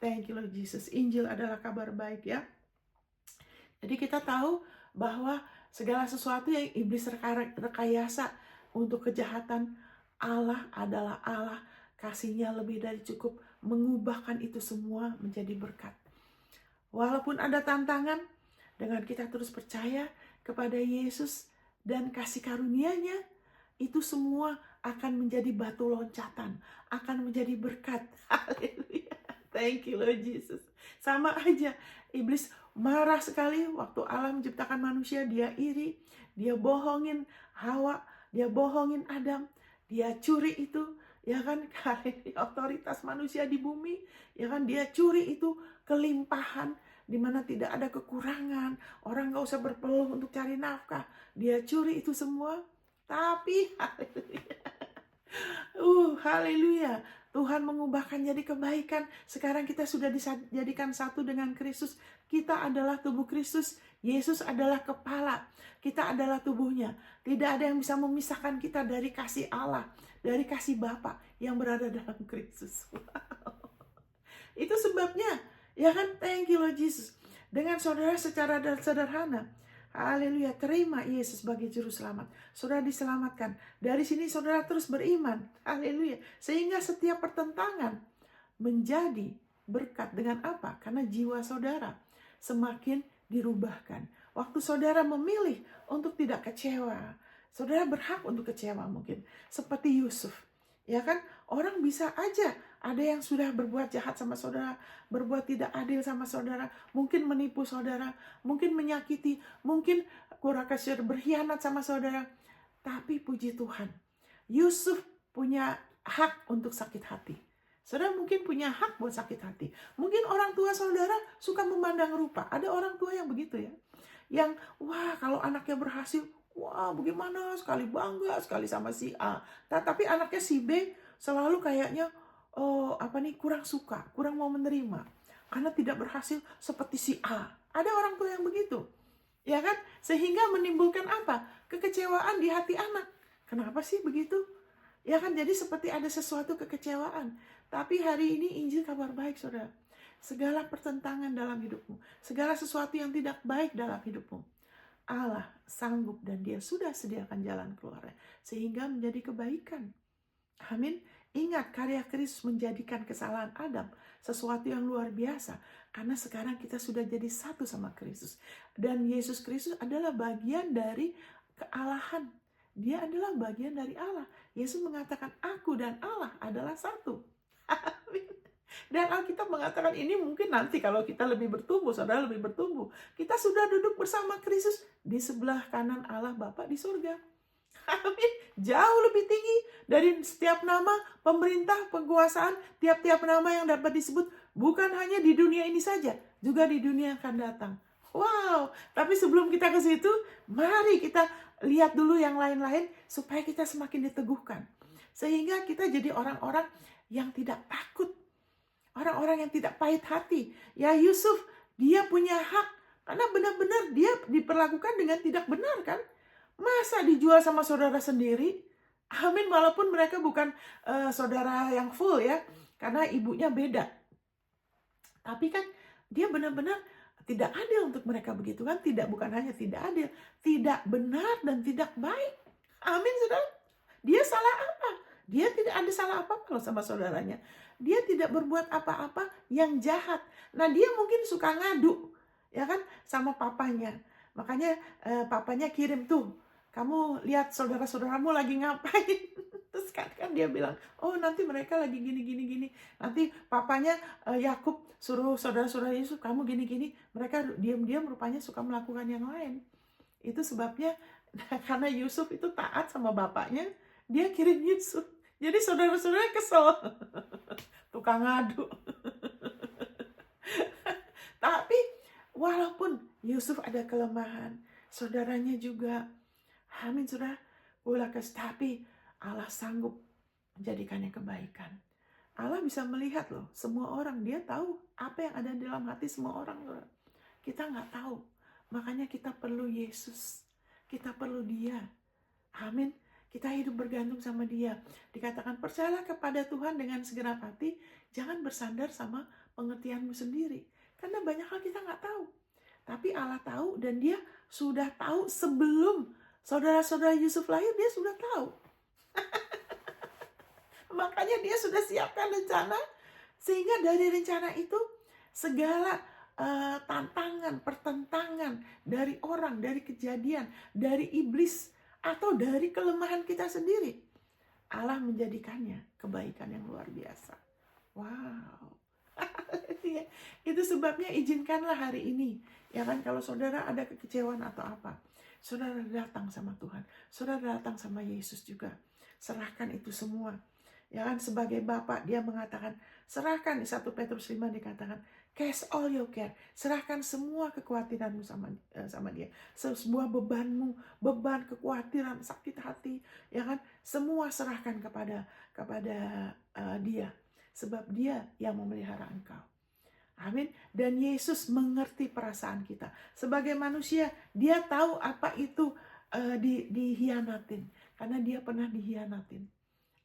Thank you Lord Jesus. Injil adalah kabar baik ya. Jadi kita tahu bahwa segala sesuatu yang iblis rekayasa untuk kejahatan, Allah adalah Allah. Kasihnya lebih dari cukup mengubahkan itu semua menjadi berkat. Walaupun ada tantangan, dengan kita terus percaya kepada Yesus dan kasih karunia-Nya, itu semua akan menjadi batu loncatan, akan menjadi berkat. Haleluya. Thank you Lord Jesus. Sama aja, iblis marah sekali waktu Allah menciptakan manusia. Dia iri, dia bohongin Hawa, dia bohongin Adam, dia curi itu, ya kan, otoritas manusia di bumi, ya kan, dia curi itu kelimpahan, di mana tidak ada kekurangan, orang gak usah berpeluh untuk cari nafkah, dia curi itu semua. Tapi haleluya, Tuhan mengubahkan jadi kebaikan. Sekarang kita sudah dijadikan satu dengan Kristus. Kita adalah tubuh Kristus. Yesus adalah kepala. Kita adalah tubuhnya. Tidak ada yang bisa memisahkan kita dari kasih Allah, dari kasih Bapa yang berada dalam Kristus. Wow. Itu sebabnya, ya kan, thank you Lord Jesus. Dengan saudara secara sederhana, haleluya, terima Yesus sebagai juru selamat. Saudara diselamatkan. Dari sini saudara terus beriman. Haleluya. Sehingga setiap pertentangan menjadi berkat. Dengan apa? Karena jiwa saudara semakin dirubahkan. Waktu saudara memilih untuk tidak kecewa, saudara berhak untuk kecewa mungkin. Seperti Yusuf. Ya kan? Orang bisa aja ada yang sudah berbuat jahat sama saudara, berbuat tidak adil sama saudara, mungkin menipu saudara, mungkin menyakiti, mungkin kurang kasih berkhianat sama saudara. Tapi puji Tuhan, Yusuf punya hak untuk sakit hati. Saudara mungkin punya hak buat sakit hati. Mungkin orang tua saudara suka memandang rupa. Ada orang tua yang begitu ya. Yang wah kalau anaknya berhasil, wah bagaimana, sekali bangga sekali sama si A. Tapi anaknya si B selalu kayaknya kurang suka, kurang mau menerima. Karena tidak berhasil seperti si A. Ada orang tua yang begitu. Ya kan? Sehingga menimbulkan apa? Kekecewaan di hati anak. Kenapa sih begitu? Ya kan? Jadi seperti ada sesuatu kekecewaan. Tapi hari ini Injil kabar baik, saudara. Segala pertentangan dalam hidupmu, segala sesuatu yang tidak baik dalam hidupmu, Allah sanggup dan Dia sudah sediakan jalan keluarnya sehingga menjadi kebaikan. Amin. Ingat, karya Kristus menjadikan kesalahan Adam sesuatu yang luar biasa. Karena sekarang kita sudah jadi satu sama Kristus. Dan Yesus Kristus adalah bagian dari kealahan. Dia adalah bagian dari Allah. Yesus mengatakan, aku dan Allah adalah satu. Amin. Dan Alkitab mengatakan ini mungkin nanti kalau kita lebih bertumbuh, saudara lebih bertumbuh. Kita sudah duduk bersama Kristus di sebelah kanan Allah Bapa di surga. Amin. Jauh lebih tinggi dari setiap nama, pemerintah, penguasaan, tiap-tiap nama yang dapat disebut. Bukan hanya di dunia ini saja, juga di dunia yang akan datang. Wow, tapi sebelum kita ke situ, mari kita lihat dulu yang lain-lain supaya kita semakin diteguhkan. Sehingga kita jadi orang-orang yang tidak takut. Orang-orang yang tidak pahit hati. Ya Yusuf, dia punya hak. Karena benar-benar dia diperlakukan dengan tidak benar kan. Masa dijual sama saudara sendiri? Amin, walaupun mereka bukan saudara yang full ya. Karena ibunya beda. Tapi kan dia benar-benar tidak adil untuk mereka begitu kan. Bukan hanya tidak adil. Tidak benar dan tidak baik. Amin, saudara. Dia salah apa? Dia tidak ada salah apa-apa loh sama saudaranya. Dia tidak berbuat apa-apa yang jahat. Nah dia mungkin suka ngadu, ya kan, sama papanya. Makanya papanya kirim tuh, kamu lihat saudara-saudaramu lagi ngapain. Terus kan dia bilang, oh nanti mereka lagi gini. Nanti papanya Yakub suruh saudara-saudara Yusuf, kamu gini. Mereka diam-diam rupanya suka melakukan yang lain. Itu sebabnya karena Yusuf itu taat sama bapaknya, dia kirim Yusuf. Jadi saudara-saudara kesel. Tukang ngadu. Tapi walaupun Yusuf ada kelemahan, saudaranya juga. Amin, saudara. Tapi Allah sanggup menjadikannya kebaikan. Allah bisa melihat loh semua orang. Dia tahu apa yang ada di dalam hati semua orang. Saudara. Kita nggak tahu. Makanya kita perlu Yesus. Kita perlu Dia. Amin. Kita hidup bergantung sama Dia. Dikatakan percayalah kepada Tuhan dengan segenap hati. Jangan bersandar sama pengertianmu sendiri. Karena banyak hal kita nggak tahu. Tapi Allah tahu, dan dia sudah tahu sebelum saudara-saudara Yusuf lahir, dia sudah tahu. Makanya dia sudah siapkan rencana, sehingga dari rencana itu segala tantangan, pertentangan dari orang, dari kejadian, dari iblis, atau dari kelemahan kita sendiri, Allah menjadikannya kebaikan yang luar biasa. Wow. Itu sebabnya izinkanlah hari ini, ya kan, kalau saudara ada kekecewaan atau apa, saudara datang sama Tuhan, saudara datang sama Yesus juga, serahkan itu semua. Ya kan, sebagai Bapak dia mengatakan, serahkan, di 1 Petrus 5 dikatakan, cast all your care, serahkan semua kekhawatiranmu sama dia, sebuah bebanmu, beban, kekhawatiran, sakit hati, ya kan, semua serahkan kepada dia, sebab dia yang memelihara engkau. Amin. Dan Yesus mengerti perasaan kita. Sebagai manusia, dia tahu apa itu dihianatin, karena dia pernah dihianatin.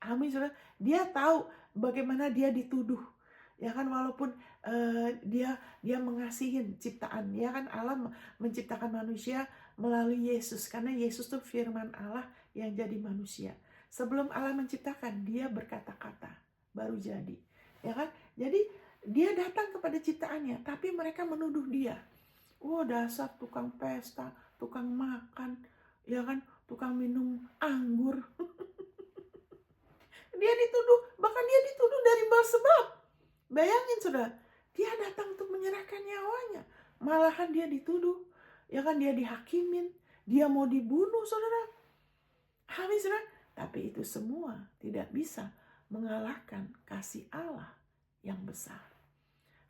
Amin, saudara. Dia tahu bagaimana dia dituduh. Ya kan, walaupun dia mengasihin ciptaan. Ya kan, Allah menciptakan manusia melalui Yesus. Karena Yesus itu firman Allah yang jadi manusia. Sebelum Allah menciptakan, dia berkata-kata, baru jadi. Ya kan? Jadi dia datang kepada ciptaannya, tapi mereka menuduh dia. Oh, dasar tukang pesta, tukang makan, ya kan, tukang minum anggur. Dia dituduh, bahkan dia dituduh dari bersebab. Bayangin saudara, dia datang untuk menyerahkan nyawanya, malahan dia dituduh, ya kan, dia dihakimin, dia mau dibunuh, saudara. Amin, saudara. Tapi itu semua tidak bisa mengalahkan kasih Allah yang besar.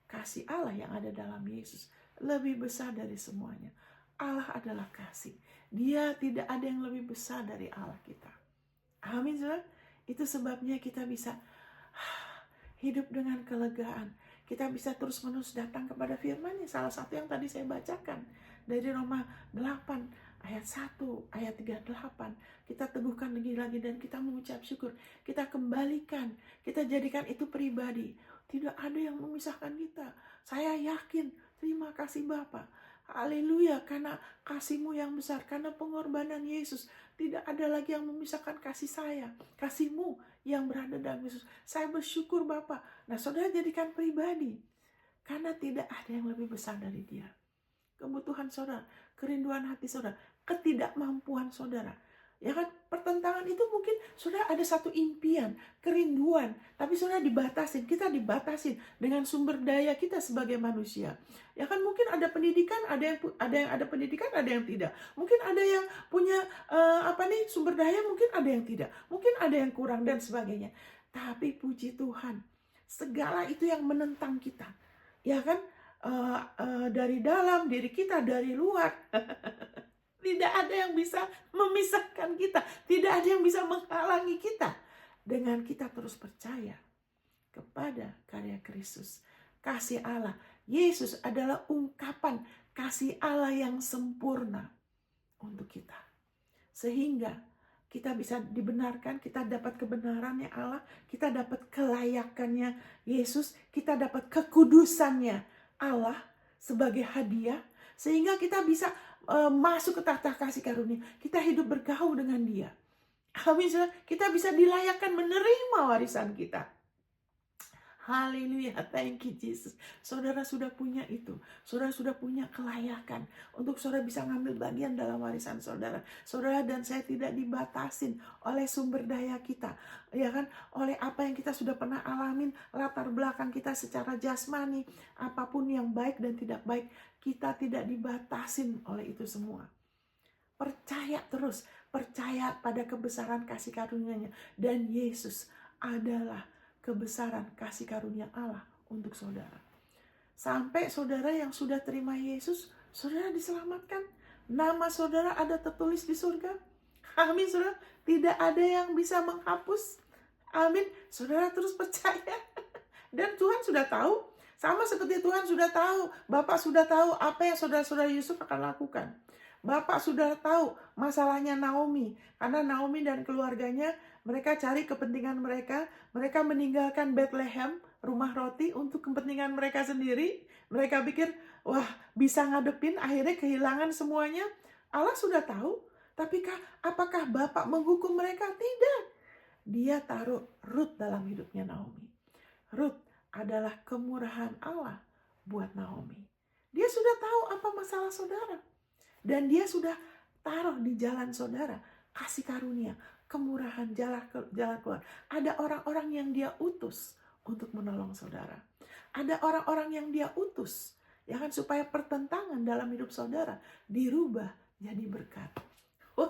Kasih Allah yang ada dalam Yesus lebih besar dari semuanya. Allah adalah kasih. Dia tidak ada yang lebih besar dari Allah kita. Amin, saudara. Itu sebabnya kita bisa hidup dengan kelegaan. Kita bisa terus-menerus datang kepada firman-Nya. Salah satu yang tadi saya bacakan dari Roma 8 ayat 1, ayat 38. Kita teguhkan lagi dan kita mengucap syukur. Kita kembalikan, kita jadikan itu pribadi. Tidak ada yang memisahkan kita. Saya yakin, terima kasih Bapa. Haleluya, karena kasih-Mu yang besar, karena pengorbanan Yesus. Tidak ada lagi yang memisahkan kasih saya, kasih-Mu yang berada dalam Yesus. Saya bersyukur Bapa. Nah, saudara jadikan pribadi. Karena tidak ada yang lebih besar dari Dia. Kebutuhan saudara, kerinduan hati saudara, ketidakmampuan saudara. Ya kan, pertentangan itu mungkin saudara ada satu impian, kerinduan, tapi saudara dibatasin, kita dibatasin dengan sumber daya kita sebagai manusia. Ya kan, mungkin ada pendidikan, ada yang ada pendidikan, ada yang tidak. Mungkin ada yang punya sumber daya, mungkin ada yang tidak. Mungkin ada yang kurang dan sebagainya. Tapi puji Tuhan, segala itu yang menentang kita. Ya kan, dari dalam diri kita, dari luar. Tidak ada yang bisa memisahkan kita. Tidak ada yang bisa menghalangi kita. Dengan kita terus percaya kepada karya Kristus. Kasih Allah. Yesus adalah ungkapan kasih Allah yang sempurna untuk kita. Sehingga kita bisa dibenarkan, kita dapat kebenarannya Allah, kita dapat kelayakannya Yesus, kita dapat kekudusannya Allah sebagai hadiah. Sehingga kita bisa masuk ke tahta kasih karunia. Kita hidup bergaul dengan Dia. Amin. Kita bisa dilayakkan menerima warisan kita. Haleluya, thank you Jesus. Saudara sudah punya itu. Saudara sudah punya kelayakan untuk saudara bisa ngambil bagian dalam warisan saudara. Saudara dan saya tidak dibatasin oleh sumber daya kita, ya kan? Oleh apa yang kita sudah pernah alamin, latar belakang kita secara jasmani, apapun yang baik dan tidak baik, kita tidak dibatasin oleh itu semua. Percaya terus, percaya pada kebesaran kasih karunia-Nya, dan Yesus adalah kebesaran kasih karunia Allah untuk saudara. Sampai saudara yang sudah terima Yesus, saudara diselamatkan. Nama saudara ada tertulis di surga. Amin, saudara. Tidak ada yang bisa menghapus. Amin. Saudara terus percaya. Dan Tuhan sudah tahu. Sama seperti Tuhan sudah tahu. Bapak sudah tahu apa yang saudara-saudara Yusuf akan lakukan. Bapak sudah tahu masalahnya Naomi. Karena Naomi dan keluarganya, mereka cari kepentingan mereka. Mereka meninggalkan Bethlehem, rumah roti untuk kepentingan mereka sendiri. Mereka pikir, wah bisa ngadepin, akhirnya kehilangan semuanya. Allah sudah tahu, tapi apakah Bapak menghukum mereka? Tidak. Dia taruh Ruth dalam hidupnya Naomi. Ruth adalah kemurahan Allah buat Naomi. Dia sudah tahu apa masalah saudara. Dan dia sudah taruh di jalan saudara kasih karunia, kemurahan, jalan keluar. Ada orang-orang yang dia utus untuk menolong saudara. Ada orang-orang yang dia utus, ya kan, supaya pertentangan dalam hidup saudara dirubah jadi berkat. Wow.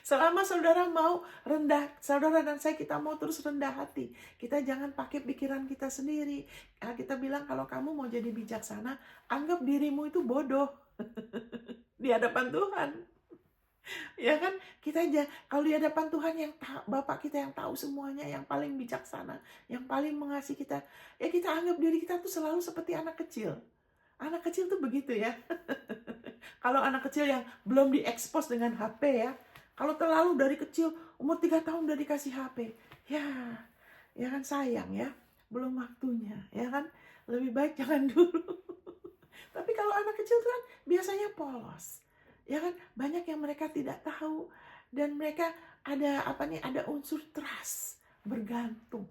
Selama saudara mau rendah, saudara dan saya, kita mau terus rendah hati. Kita jangan pakai pikiran kita sendiri. Kita bilang kalau kamu mau jadi bijaksana, anggap dirimu itu bodoh di hadapan Tuhan. Ya kan, kita aja kalau di hadapan Tuhan yang Bapak kita yang tahu semuanya, yang paling bijaksana, yang paling mengasihi kita, ya kita anggap diri kita tuh selalu seperti anak kecil. Anak kecil tuh begitu ya. Kalau anak kecil yang belum diekspos dengan HP ya, kalau terlalu dari kecil, umur 3 tahun udah dikasih HP, ya kan sayang ya, belum waktunya, ya kan, lebih baik jangan dulu. Tapi kalau anak kecil tuh kan biasanya polos, ya kan, banyak yang mereka tidak tahu, dan mereka ada unsur trust, bergantung,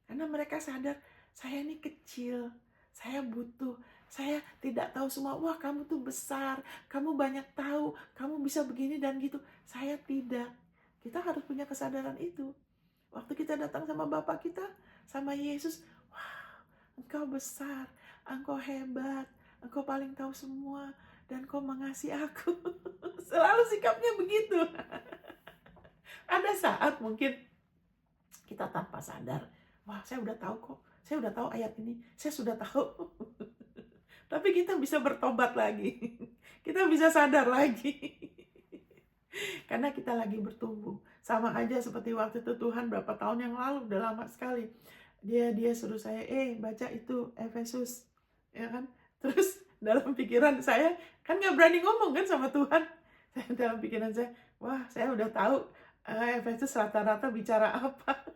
karena mereka sadar, saya ini kecil, saya butuh, saya tidak tahu semua. Wah, kamu tuh besar, kamu banyak tahu, kamu bisa begini dan gitu. Saya tidak. Kita harus punya kesadaran itu. Waktu kita datang sama Bapak kita, sama Yesus, wah, engkau besar, engkau hebat, engkau paling tahu semua, dan kau mengasihi aku. Selalu sikapnya begitu. Ada saat mungkin kita tanpa sadar, wah, saya udah tahu kok, saya udah tahu ayat ini, saya sudah tahu. Tapi kita bisa bertobat lagi. Kita bisa sadar lagi. Karena kita lagi bertumbuh. Sama aja seperti waktu itu Tuhan berapa tahun yang lalu, udah lama sekali. Dia suruh saya, baca itu Efesus. Ya kan? Terus dalam pikiran saya, kan gak berani ngomong kan sama Tuhan. Dalam pikiran saya, wah, saya udah tahu Efesus rata-rata bicara apa.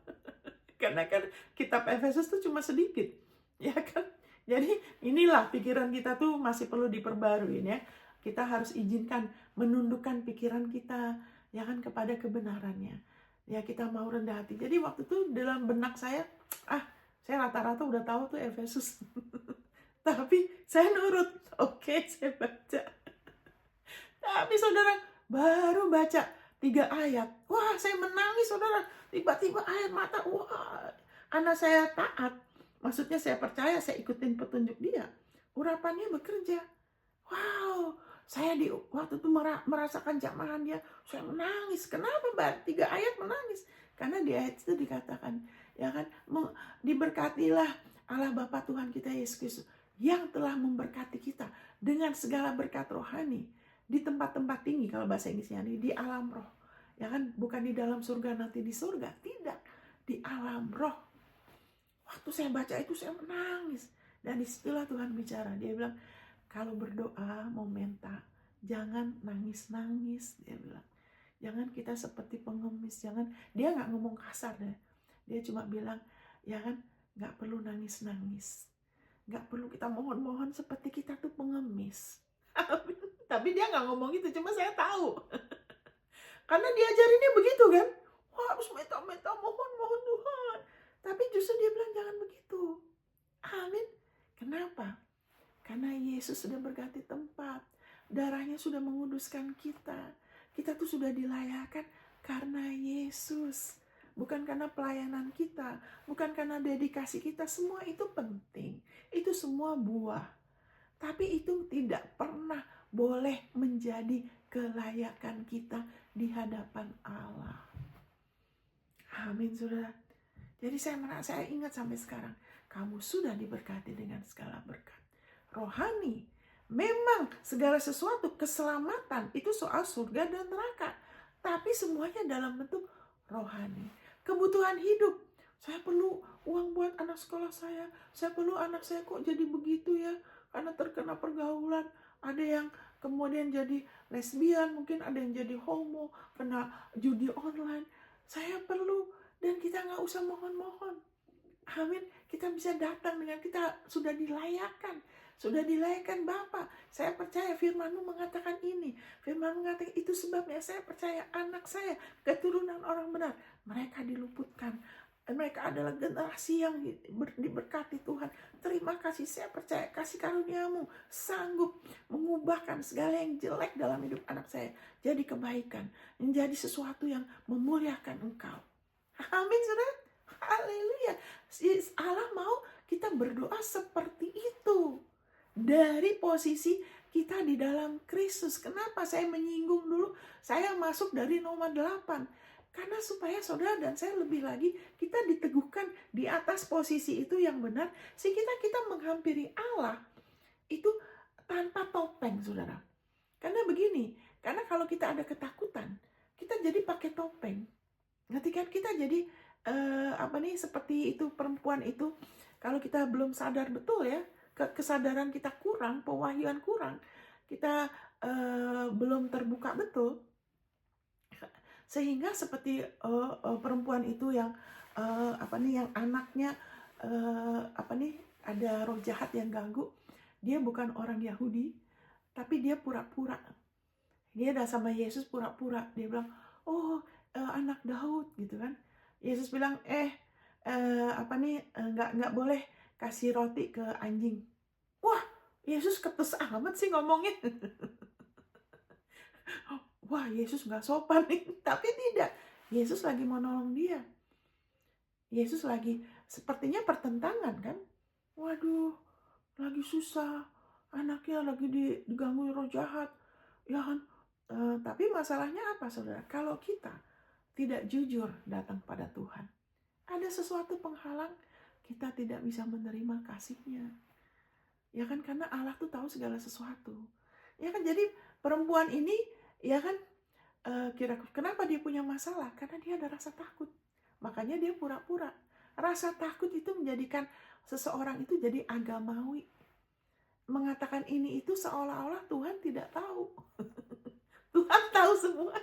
Karena kan kitab Efesus tuh cuma sedikit. Ya kan? Jadi inilah pikiran kita tuh masih perlu diperbarui ya. Kita harus izinkan menundukkan pikiran kita ya kan kepada kebenarannya. Ya kita mau rendah hati. Jadi waktu itu dalam benak saya rata-rata udah tahu tuh Efesus. Tapi saya nurut. Oke, saya baca. Tapi saudara baru baca 3 ayat. Wah, saya menangis saudara. Tiba-tiba air mata. Wah, karena saya taat. Maksudnya saya percaya, saya ikutin petunjuk dia. Urapannya bekerja. Wow, saya waktu itu merasakan jamahan dia. Saya menangis. Kenapa Mbak? 3 ayat menangis. Karena di ayat itu dikatakan, ya kan, diberkatilah Allah Bapa Tuhan kita Yesus Kristus yang telah memberkati kita dengan segala berkat rohani di tempat-tempat tinggi, kalau bahasa Inggrisnya di alam roh. Ya kan, bukan di dalam surga nanti di surga, tidak, di alam roh. Waktu saya baca itu saya menangis. Dan disitulah Tuhan bicara. Dia bilang, kalau berdoa mau minta, jangan nangis-nangis. Dia bilang, jangan kita seperti pengemis. Jangan, dia gak ngomong kasar deh. Dia cuma bilang, ya kan, gak perlu nangis-nangis. Gak perlu kita mohon-mohon seperti kita tuh pengemis. Tapi dia gak ngomong itu, cuma saya tahu. Karena diajarinnya begitu kan. Wah, harus minta-minta, mohon-mohon Tuhan. Tapi justru dia bilang jangan begitu. Amin. Kenapa? Karena Yesus sudah berganti tempat. Darahnya sudah menguduskan kita. Kita tuh sudah dilayakkan karena Yesus. Bukan karena pelayanan kita. Bukan karena dedikasi kita. Semua itu penting. Itu semua buah. Tapi itu tidak pernah boleh menjadi kelayakan kita di hadapan Allah. Amin, saudara. Jadi saya ingat sampai sekarang, kamu sudah diberkati dengan segala berkat rohani. Memang segala sesuatu, keselamatan itu soal surga dan neraka, tapi semuanya dalam bentuk rohani. Kebutuhan hidup, saya perlu uang buat anak sekolah saya perlu anak saya kok jadi begitu ya, karena terkena pergaulan. Ada yang kemudian jadi lesbian, mungkin ada yang jadi homo, kena judi online. Saya perlu. Dan kita gak usah mohon-mohon. Amin. Kita bisa datang dengan kita sudah dilayakkan. Sudah dilayakkan Bapa. Saya percaya firman-Mu mengatakan ini. Firman-Mu mengatakan itu sebabnya saya percaya anak saya, keturunan orang benar. Mereka diluputkan. Mereka adalah generasi yang diberkati Tuhan. Terima kasih, saya percaya kasih karunia-Mu sanggup mengubahkan segala yang jelek dalam hidup anak saya jadi kebaikan, menjadi sesuatu yang memuliakan Engkau. Amin, saudara. Haleluya. Allah mau kita berdoa seperti itu. Dari posisi kita di dalam Kristus. Kenapa saya menyinggung dulu? Saya masuk dari nomor 8. Karena supaya saudara dan saya lebih lagi kita diteguhkan di atas posisi itu yang benar. Sehingga kita menghampiri Allah itu tanpa topeng, saudara. Karena begini, karena kalau kita ada ketakutan, kita jadi pakai topeng. Nanti kan kita jadi seperti itu perempuan itu, kalau kita belum sadar betul ya, kesadaran kita kurang, pewahyuan kurang, kita belum terbuka betul, sehingga seperti perempuan itu yang yang anaknya ada roh jahat yang ganggu, dia bukan orang Yahudi, tapi dia pura-pura, dia ada sama Yesus pura-pura, dia bilang, oh anak Daud gitu kan. Yesus bilang, nggak boleh kasih roti ke anjing. Wah, Yesus ketus amat sih ngomongin. Wah, Yesus nggak sopan nih. Tapi tidak, Yesus lagi mau nolong dia. Yesus lagi, sepertinya pertentangan kan. Waduh, lagi susah. Anaknya lagi diganggu roh jahat. Ya kan, tapi masalahnya apa, saudara? Kalau kita tidak jujur datang pada Tuhan, ada sesuatu penghalang, kita tidak bisa menerima kasih-Nya. Ya kan, karena Allah tuh tahu segala sesuatu. Ya kan, jadi perempuan ini, ya kan, kenapa dia punya masalah? Karena dia ada rasa takut. Makanya dia pura-pura. Rasa takut itu menjadikan seseorang itu jadi agamawi. Mengatakan ini itu seolah-olah Tuhan tidak tahu. Tuhan tahu semua.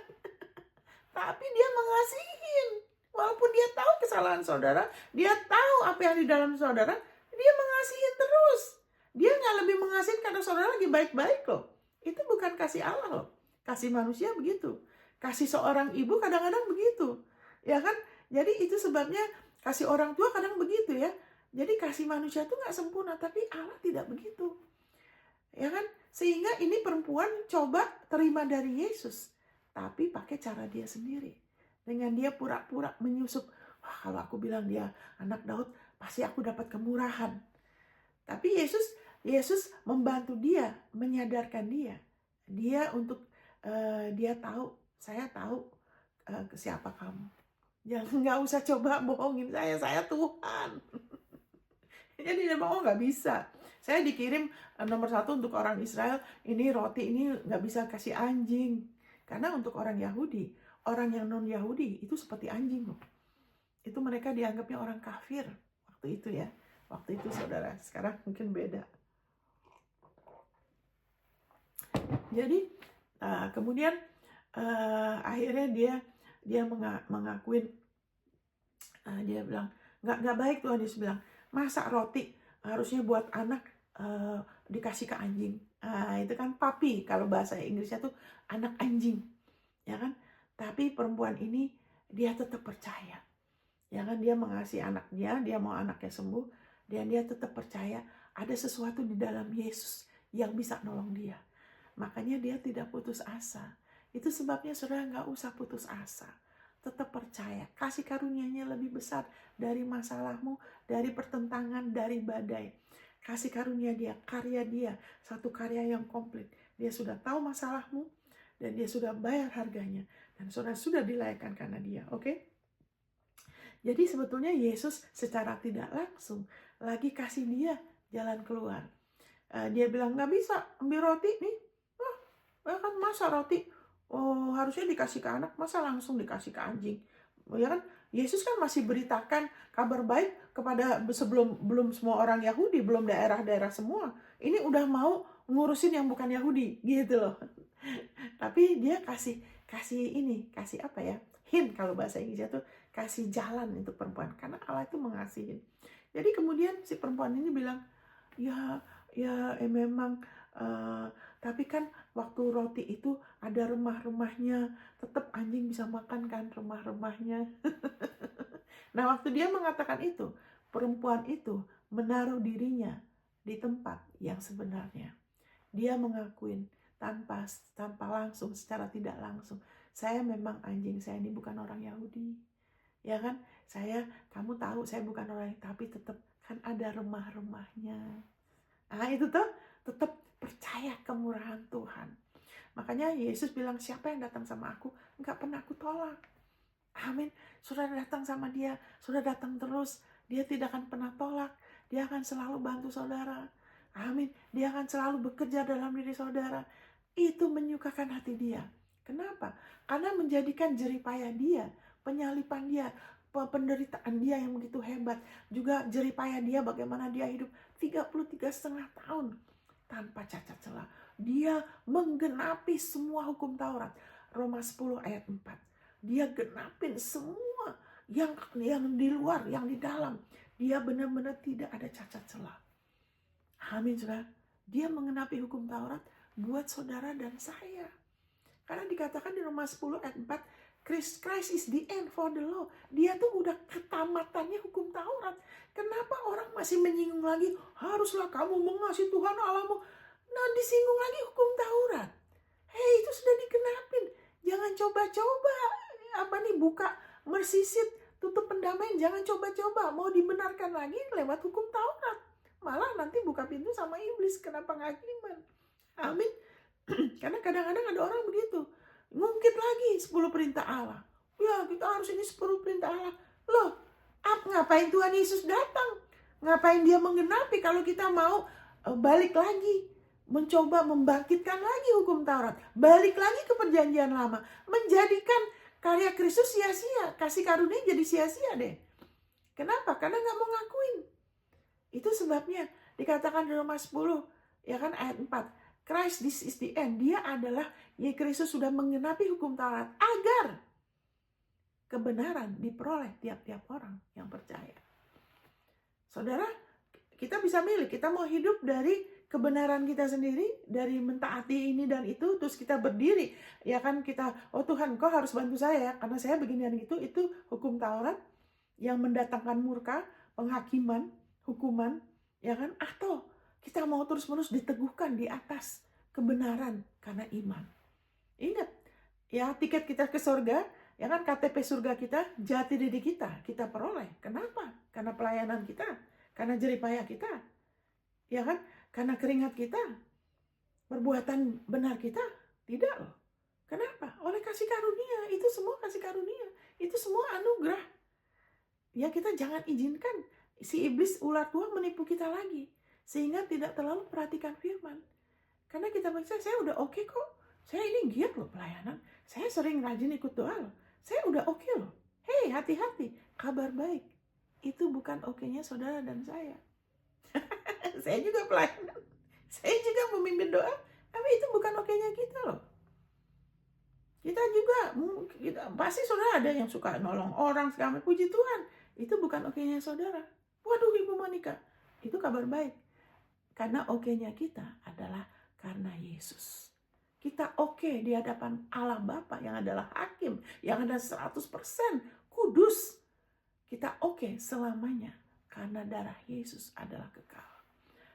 Tapi dia mengasihin. Walaupun dia tahu kesalahan saudara, dia tahu apa yang di dalam saudara, dia mengasihin terus. Dia nggak lebih mengasihin karena saudara lagi baik-baik loh. Itu bukan kasih Allah loh. Kasih manusia begitu. Kasih seorang ibu kadang-kadang begitu. Ya kan? Jadi itu sebabnya kasih orang tua kadang begitu ya. Jadi kasih manusia itu nggak sempurna, tapi Allah tidak begitu. Ya kan? Sehingga ini perempuan coba terima dari Yesus, tapi pakai cara dia sendiri. Dengan dia pura-pura menyusup. Wah, kalau aku bilang dia anak Daud, pasti aku dapat kemurahan. Tapi Yesus membantu dia, menyadarkan dia. Dia untuk dia tahu, saya tahu siapa kamu. Jangan, nggak usah coba bohongin saya Tuhan. Jadi dia bilang, oh nggak bisa. Saya dikirim nomor 1 untuk orang Israel, ini roti ini nggak bisa kasih anjing. Karena untuk orang Yahudi, orang yang non-Yahudi itu seperti anjing loh. Itu mereka dianggapnya orang kafir waktu itu ya. Waktu itu saudara, sekarang mungkin beda. Jadi kemudian akhirnya dia mengakuin, dia bilang nggak baik Tuhan. Yesus bilang, masa roti harusnya buat anak dikasih ke anjing. Itu kan papi, kalau bahasa Inggrisnya tuh anak anjing, ya kan? Tapi perempuan ini dia tetap percaya, ya kan? Dia mengasihi anaknya, dia mau anaknya sembuh, dan dia tetap percaya ada sesuatu di dalam Yesus yang bisa nolong dia. Makanya dia tidak putus asa. Itu sebabnya saudara nggak usah putus asa. Tetap percaya, kasih karunia-Nya lebih besar dari masalahmu, dari pertentangan, dari badai. Kasih karunia dia, karya dia, satu karya yang komplit. Dia sudah tahu masalahmu, dan dia sudah bayar harganya. Dan saudara sudah dilayakkan karena dia, oke? Jadi sebetulnya Yesus secara tidak langsung lagi kasih dia jalan keluar. Dia bilang, nggak bisa ambil roti nih. Kan masa roti harusnya dikasih ke anak, masa langsung dikasih ke anjing? Ya kan? Yesus kan masih beritakan kabar baik kepada belum semua orang Yahudi, belum daerah-daerah semua. Ini udah mau ngurusin yang bukan Yahudi, gitu loh. Tapi dia kasih apa ya? Hint kalau bahasa Inggrisnya tuh kasih jalan untuk perempuan, karena Allah itu mengasihi. Jadi kemudian si perempuan ini bilang, ya memang, tapi kan waktu roti itu ada remah-remahnya, tetap anjing bisa makan kan remah-remahnya. Nah, waktu dia mengatakan itu, perempuan itu menaruh dirinya di tempat yang sebenarnya. Dia mengakuin tanpa langsung, secara tidak langsung, saya memang anjing, saya ini bukan orang Yahudi. Ya kan? Kamu tahu saya bukan orang, tapi tetap kan ada remah-remahnya. Nah, itu tuh tetap percaya kemurahan Tuhan. Makanya Yesus bilang, siapa yang datang sama aku, enggak pernah aku tolak. Amin. Sudah datang sama dia, sudah datang terus. Dia tidak akan pernah tolak. Dia akan selalu bantu saudara. Amin. Dia akan selalu bekerja dalam diri saudara. Itu menyukakan hati dia. Kenapa? Karena menjadikan jeripaya dia, penyalipan dia, penderitaan dia yang begitu hebat. Juga jeripaya dia bagaimana dia hidup 33,5 tahun tanpa cacat celah. Dia menggenapi semua hukum Taurat. Roma 10 ayat 4. Dia genapin semua yang di luar, yang di dalam. Dia benar-benar tidak ada cacat celah. Amin, saudara. Dia mengenapi hukum Taurat buat saudara dan saya. Karena dikatakan di Roma 10 ayat 4, Christ is the end for the law. Dia tuh udah ketamatannya hukum Taurat. Kenapa orang masih menyinggung lagi, haruslah kamu mengasihi Tuhan Allahmu. Nah, disinggung lagi hukum Taurat. Hei, itu sudah dikenapin. Jangan coba-coba buka mersisit, tutup pendamaian. Jangan coba-coba mau dibenarkan lagi lewat hukum Taurat. Malah nanti buka pintu sama iblis kena penghakiman. Amin. Karena kadang-kadang ada orang begitu, ngungkit lagi 10 perintah Allah. Ya, kita harus ini 10 perintah Allah. Loh, ngapain Tuhan Yesus datang? Ngapain dia menggenapi kalau kita mau balik lagi, mencoba membangkitkan lagi hukum Taurat, balik lagi ke perjanjian lama, menjadikan karya Kristus sia-sia, kasih karunia jadi sia-sia deh. Kenapa? Karena nggak mau ngakuin. Itu sebabnya dikatakan di Roma 10, ya kan, ayat 4. Christ, this is the end. Dia adalah, Kristus sudah menggenapi hukum Taurat agar kebenaran diperoleh tiap-tiap orang yang percaya. Saudara, kita bisa milih, kita mau hidup dari kebenaran kita sendiri, dari mentaati ini dan itu, terus kita berdiri, ya kan, kita, oh Tuhan, kau harus bantu saya, karena saya begini dan gitu. Itu hukum Taurat yang mendatangkan murka, penghakiman, hukuman, ya kan, atau kita mau terus-menerus diteguhkan di atas kebenaran karena iman. Ingat, ya, tiket kita ke surga, ya kan, KTP surga kita, jati diri kita peroleh. Kenapa? Karena pelayanan kita, karena jeripaya kita, ya kan, karena keringat kita, perbuatan benar kita, tidak loh. Kenapa? Oleh kasih karunia. Itu semua kasih karunia, itu semua anugerah. Ya, kita jangan izinkan si iblis ular tua menipu kita lagi, sehingga tidak terlalu perhatikan firman. Karena kita baca, saya udah oke kok. Saya ini giat loh pelayanan. Saya sering rajin ikut doa loh. Saya udah oke loh. Hei, hati-hati. Kabar baik. Itu bukan oke-nya saudara dan saya. Saya juga pelayanan. Saya juga memimpin doa. Tapi itu bukan oke-nya kita loh. Kita juga, pasti saudara ada yang suka nolong orang, segala macam. Puji Tuhan. Itu bukan oke-nya saudara. Waduh, Ibu Monica. Itu kabar baik. Karena oke-nya kita adalah karena Yesus. Kita oke di hadapan Allah Bapa yang adalah hakim, yang ada 100% kudus. Kita oke selamanya karena darah Yesus adalah kekal.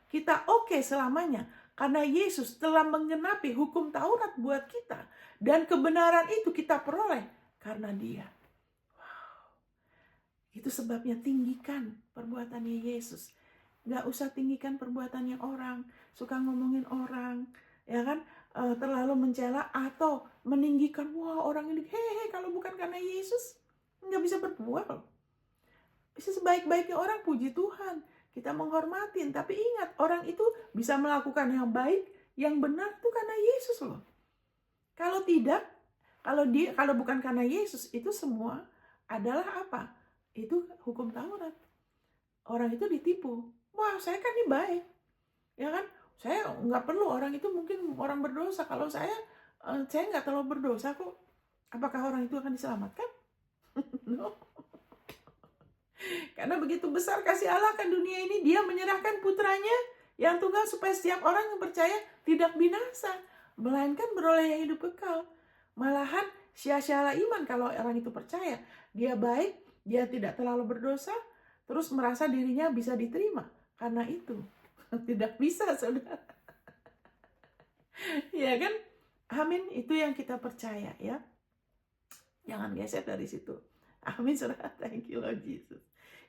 Kita oke selamanya karena Yesus telah menggenapi hukum Taurat buat kita. Dan kebenaran itu kita peroleh karena Dia. Wow. Itu sebabnya tinggikan perbuatannya Yesus. Gak usah tinggikan perbuatannya orang, suka ngomongin orang, ya kan, terlalu mencela atau meninggikan, wah orang ini, hehe, kalau bukan karena Yesus, gak bisa berbuat. Bisa sebaik-baiknya orang, puji Tuhan, kita menghormatin, tapi ingat, orang itu bisa melakukan yang baik, yang benar itu karena Yesus loh. Kalau tidak, kalau bukan karena Yesus, itu semua adalah apa? Itu hukum Taurat. Orang itu ditipu. Wah, saya kan ini baik, ya kan? Saya nggak perlu, orang itu mungkin orang berdosa. Kalau saya nggak terlalu berdosa kok. Apakah orang itu akan diselamatkan? No. Karena begitu besar kasih Allah kan dunia ini, dia menyerahkan putranya yang tunggal supaya setiap orang yang percaya tidak binasa, melainkan beroleh hidup kekal. Malahan sia-sialah iman kalau orang itu percaya. Dia baik, dia tidak terlalu berdosa, terus merasa dirinya bisa diterima. Karena itu tidak bisa, saudara. Ya kan? Amin, itu yang kita percaya ya. Jangan geser dari situ. Amin, saudara. Thank you Lord Jesus.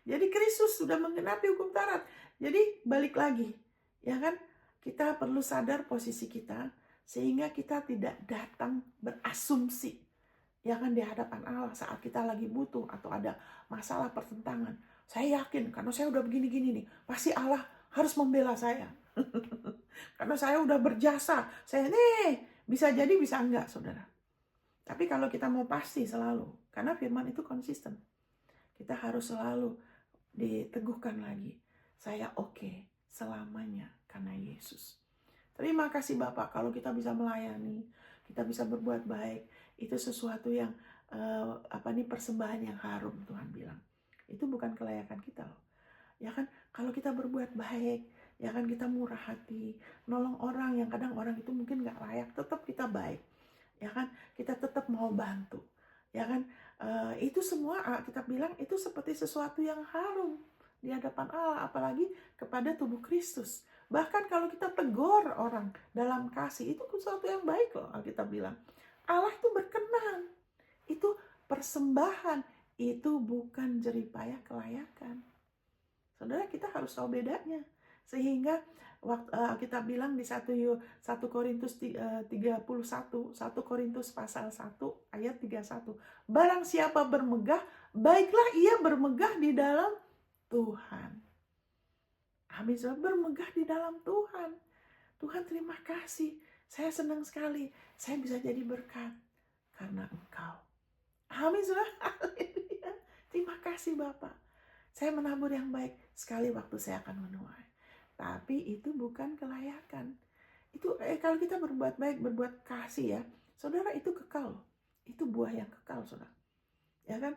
Jadi Kristus sudah menggenapi hukum Taurat. Jadi balik lagi, ya kan? Kita perlu sadar posisi kita sehingga kita tidak datang berasumsi, ya kan, di hadapan Allah saat kita lagi butuh atau ada masalah pertentangan. Saya yakin karena saya udah begini-gini nih, pasti Allah harus membela saya. Karena saya udah berjasa, saya nih bisa jadi bisa enggak, saudara. Tapi kalau kita mau pasti selalu, karena firman itu konsisten, kita harus selalu diteguhkan lagi. Saya oke selamanya karena Yesus. Terima kasih Bapak kalau kita bisa melayani, kita bisa berbuat baik. Itu sesuatu yang persembahan yang harum, Tuhan bilang. Itu bukan kelayakan kita loh. Ya kan, kalau kita berbuat baik, ya kan, kita murah hati, nolong orang yang kadang orang itu mungkin gak layak, tetap kita baik. Ya kan, kita tetap mau bantu. Ya kan, itu semua kita bilang itu seperti sesuatu yang harum di hadapan Allah, apalagi kepada tubuh Kristus. Bahkan kalau kita tegur orang dalam kasih, itu sesuatu yang baik loh, kita bilang. Allah itu berkenan, itu persembahan, itu bukan jeripayah kelayakan. Saudara, kita harus tahu bedanya. Sehingga waktu kita bilang di 1 Korintus 31, 1 Korintus pasal 1 ayat 31. Barang siapa bermegah, baiklah ia bermegah di dalam Tuhan. Amin, bermegah di dalam Tuhan. Tuhan, terima kasih. Saya senang sekali. Saya bisa jadi berkat karena Engkau. Amin, haleluya. Terima kasih Bapak. Saya menabur yang baik, sekali waktu saya akan menuai. Tapi itu bukan kelayakan. Itu kalau kita berbuat baik, berbuat kasih ya, saudara, itu kekal. Itu buah yang kekal, saudara. Ya kan?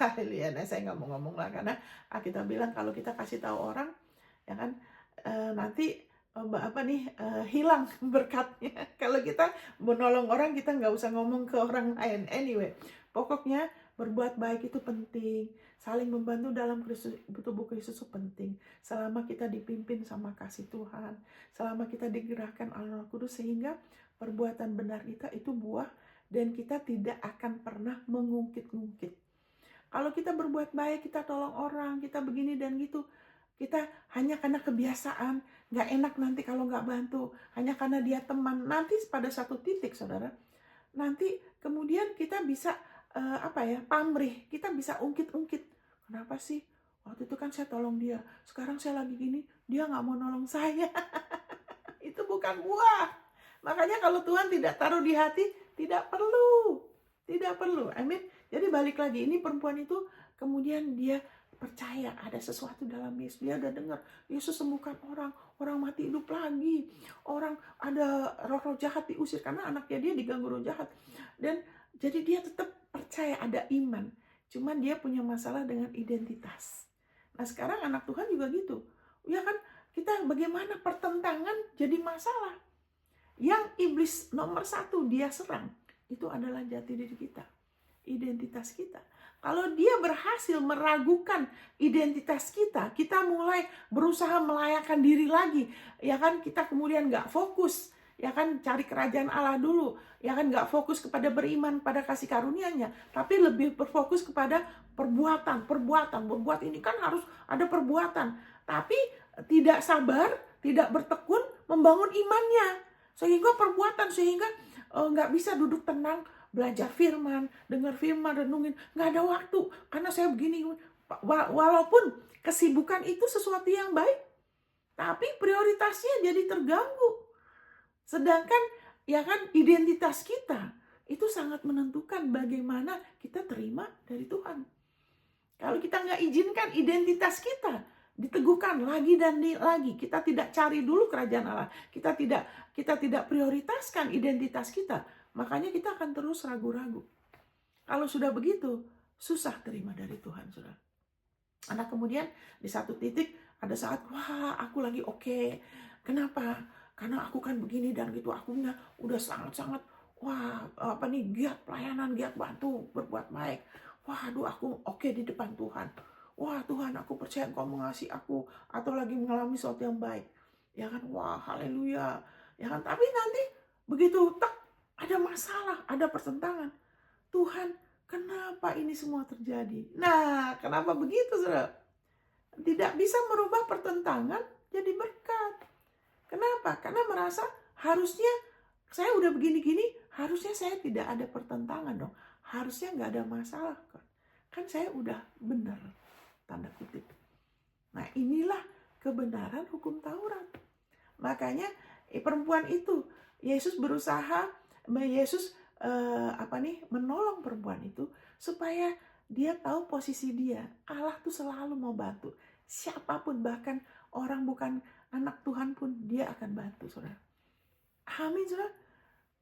Haleluya. Nah, saya nggak mau ngomong lah karena kita bilang kalau kita kasih tahu orang, ya kan, nanti hilang berkatnya. Kalau kita menolong orang, kita nggak usah ngomong ke orang lain. Anyway, pokoknya berbuat baik itu penting. Saling membantu dalam tubuh Kristus itu penting. Selama kita dipimpin sama kasih Tuhan, selama kita digerakkan oleh Roh Kudus, sehingga perbuatan benar kita itu buah dan kita tidak akan pernah mengungkit-ungkit. Kalau kita berbuat baik, kita tolong orang, kita begini dan gitu, kita hanya karena kebiasaan, nggak enak nanti kalau nggak bantu, hanya karena dia teman, nanti pada satu titik, saudara, nanti kemudian kita bisa pamrih, kita bisa ungkit-ungkit. Kenapa sih? Waktu itu kan saya tolong dia, sekarang saya lagi gini, dia nggak mau nolong saya. Itu bukan buah. Makanya kalau Tuhan tidak taruh di hati, tidak perlu. Amin. Jadi balik lagi, ini perempuan itu kemudian dia percaya ada sesuatu dalam Yesus. Dia udah dengar Yesus sembuhkan orang mati hidup lagi, orang ada roh jahat diusir karena anaknya dia diganggu roh jahat. Dan jadi dia tetap percaya, ada iman. Cuman dia punya masalah dengan identitas. Nah, sekarang anak Tuhan juga gitu. Ya kan, kita bagaimana pertentangan jadi masalah. Yang iblis nomor 1 dia serang, itu adalah jati diri kita, identitas kita. Kalau dia berhasil meragukan identitas kita, kita mulai berusaha melayakan diri lagi. Ya kan, kita kemudian gak fokus, ya kan, cari kerajaan Allah dulu, ya kan, gak fokus kepada beriman pada kasih karunia-Nya, tapi lebih berfokus kepada perbuatan. Berbuat ini kan harus ada perbuatan, tapi tidak sabar, tidak bertekun membangun imannya, sehingga nggak bisa duduk tenang, belajar firman, dengar firman, renungin, nggak ada waktu, karena saya begini. Walaupun kesibukan itu sesuatu yang baik, tapi prioritasnya jadi terganggu. Sedangkan ya kan, identitas kita itu sangat menentukan bagaimana kita terima dari Tuhan. Kalau kita nggak izinkan identitas kita diteguhkan lagi dan lagi, kita tidak cari dulu kerajaan Allah, kita tidak prioritaskan identitas kita, makanya kita akan terus ragu-ragu. Kalau sudah begitu, susah terima dari Tuhan, saudara. Karena kemudian di satu titik ada saat, wah aku lagi oke. Kenapa? Karena aku kan begini dan gitu, akunya udah sangat-sangat, wah apa nih, giat pelayanan, giat bantu, berbuat baik. Wah aduh, aku oke di depan Tuhan. Wah Tuhan, aku percaya Engkau mengasihi aku, atau lagi mengalami sesuatu yang baik. Ya kan, wah haleluya. Ya kan, tapi nanti begitu tak ada masalah, ada pertentangan. Tuhan, kenapa ini semua terjadi? Nah, kenapa begitu, saudara? Tidak bisa merubah pertentangan jadi berkat. Kenapa? Karena merasa harusnya saya udah begini-gini, harusnya saya tidak ada pertentangan dong. Harusnya nggak ada masalah kan. Kan saya udah benar, tanda kutip. Nah, inilah kebenaran hukum Taurat. Makanya perempuan itu, Yesus berusaha, Yesus menolong perempuan itu supaya dia tahu posisi dia. Allah tuh selalu mau bantu. Siapapun, bahkan orang bukan anak Tuhan pun dia akan bantu, saudara. Amin, saudara.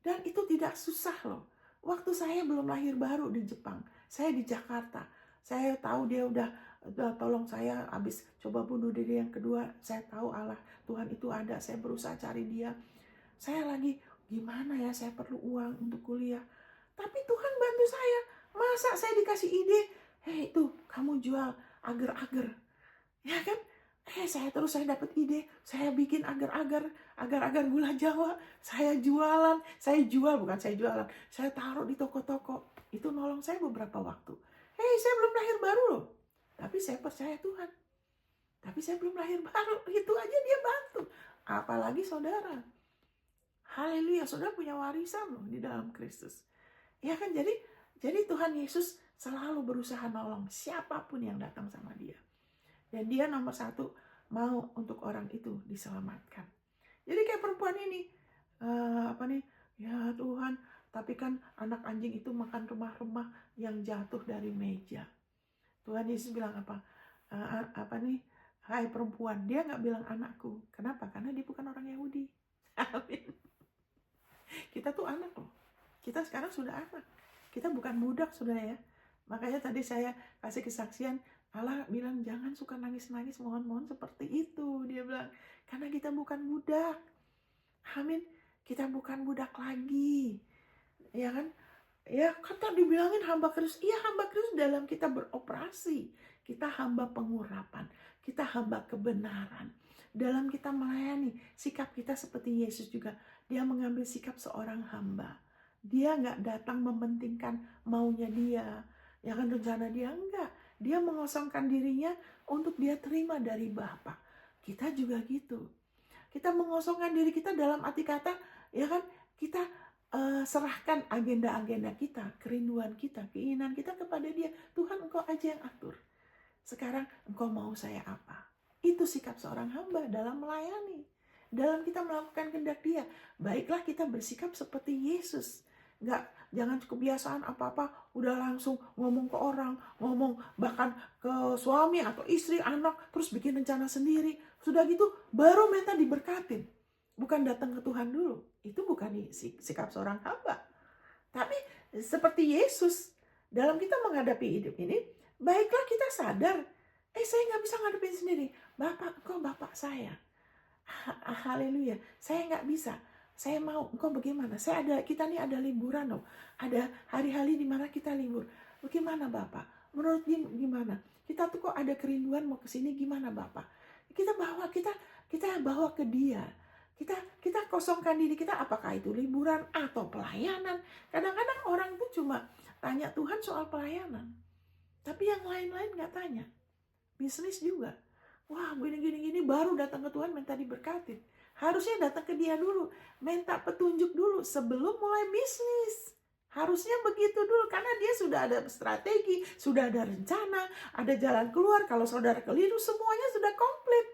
Dan itu tidak susah loh. Waktu saya belum lahir baru di Jepang, saya di Jakarta. Saya tahu dia udah tolong saya habis coba bunuh diri yang kedua. Saya tahu Allah, Tuhan itu ada. Saya berusaha cari dia. Saya lagi, gimana ya, saya perlu uang untuk kuliah. Tapi Tuhan bantu saya. Masa saya dikasih ide, hei tuh kamu jual agar-agar. Ya kan? Saya dapat ide, saya bikin agar-agar gula Jawa, saya jualan, saya taruh di toko-toko. Itu nolong saya beberapa waktu. Saya belum lahir baru loh, tapi saya percaya Tuhan. Tapi saya belum lahir baru, itu aja dia bantu. Apalagi saudara. Haleluya, saudara punya warisan loh di dalam Kristus. Ya kan, jadi Tuhan Yesus selalu berusaha nolong siapapun yang datang sama dia. Dan dia nomor satu, mau untuk orang itu diselamatkan. Jadi kayak perempuan ini, ya Tuhan, tapi kan anak anjing itu makan remah-remah yang jatuh dari meja. Tuhan Yesus bilang apa? Hai perempuan, dia nggak bilang anakku. Kenapa? Karena dia bukan orang Yahudi. Amin. Kita tuh anak loh. Kita sekarang sudah anak. Kita bukan budak, saudara ya. Makanya tadi saya kasih kesaksian, Allah bilang jangan suka nangis-nangis, mohon-mohon seperti itu. Dia bilang, karena kita bukan budak. Amin. Kita bukan budak lagi. Ya kan? Ya kata dibilangin hamba Kristus. Iya, hamba Kristus dalam kita beroperasi. Kita hamba pengurapan. Kita hamba kebenaran. Dalam kita melayani, sikap kita seperti Yesus juga. Dia mengambil sikap seorang hamba. Dia gak datang mementingkan maunya dia. Ya kan, rencana dia enggak. Dia mengosongkan dirinya untuk dia terima dari Bapa. Kita juga gitu. Kita mengosongkan diri kita dalam arti kata, ya kan, kita serahkan agenda-agenda kita, kerinduan kita, keinginan kita kepada dia. Tuhan, Engkau aja yang atur. Sekarang Engkau mau saya apa? Itu sikap seorang hamba dalam melayani. Dalam kita melakukan kehendak dia. Baiklah kita bersikap seperti Yesus. Jangan kebiasaan apa-apa udah langsung ngomong ke orang, ngomong bahkan ke suami atau istri, anak, terus bikin rencana sendiri. Sudah gitu baru minta diberkatin. Bukan datang ke Tuhan dulu. Itu bukan sikap seorang hamba. Tapi seperti Yesus, dalam kita menghadapi hidup ini, baiklah kita sadar, saya gak bisa ngadepin sendiri. Bapak, Engkau Bapak saya. Haleluya, saya gak bisa. Saya mau, Engkau bagaimana? Kita nih ada liburan loh. Ada hari-hari di mana kita libur. Bagaimana Bapak? Menurut gimana? Kita tuh kok ada kerinduan mau kesini, gimana Bapak? Kita bawa ke dia. Kita kosongkan diri kita, apakah itu liburan atau pelayanan. Kadang-kadang orang tuh cuma tanya Tuhan soal pelayanan. Tapi yang lain-lain gak tanya. Bisnis juga. Wah, gini baru datang ke Tuhan minta diberkatin. Harusnya datang ke dia dulu, minta petunjuk dulu sebelum mulai bisnis. Harusnya begitu dulu, karena dia sudah ada strategi, sudah ada rencana, ada jalan keluar. Kalau saudara keliru, semuanya sudah komplit.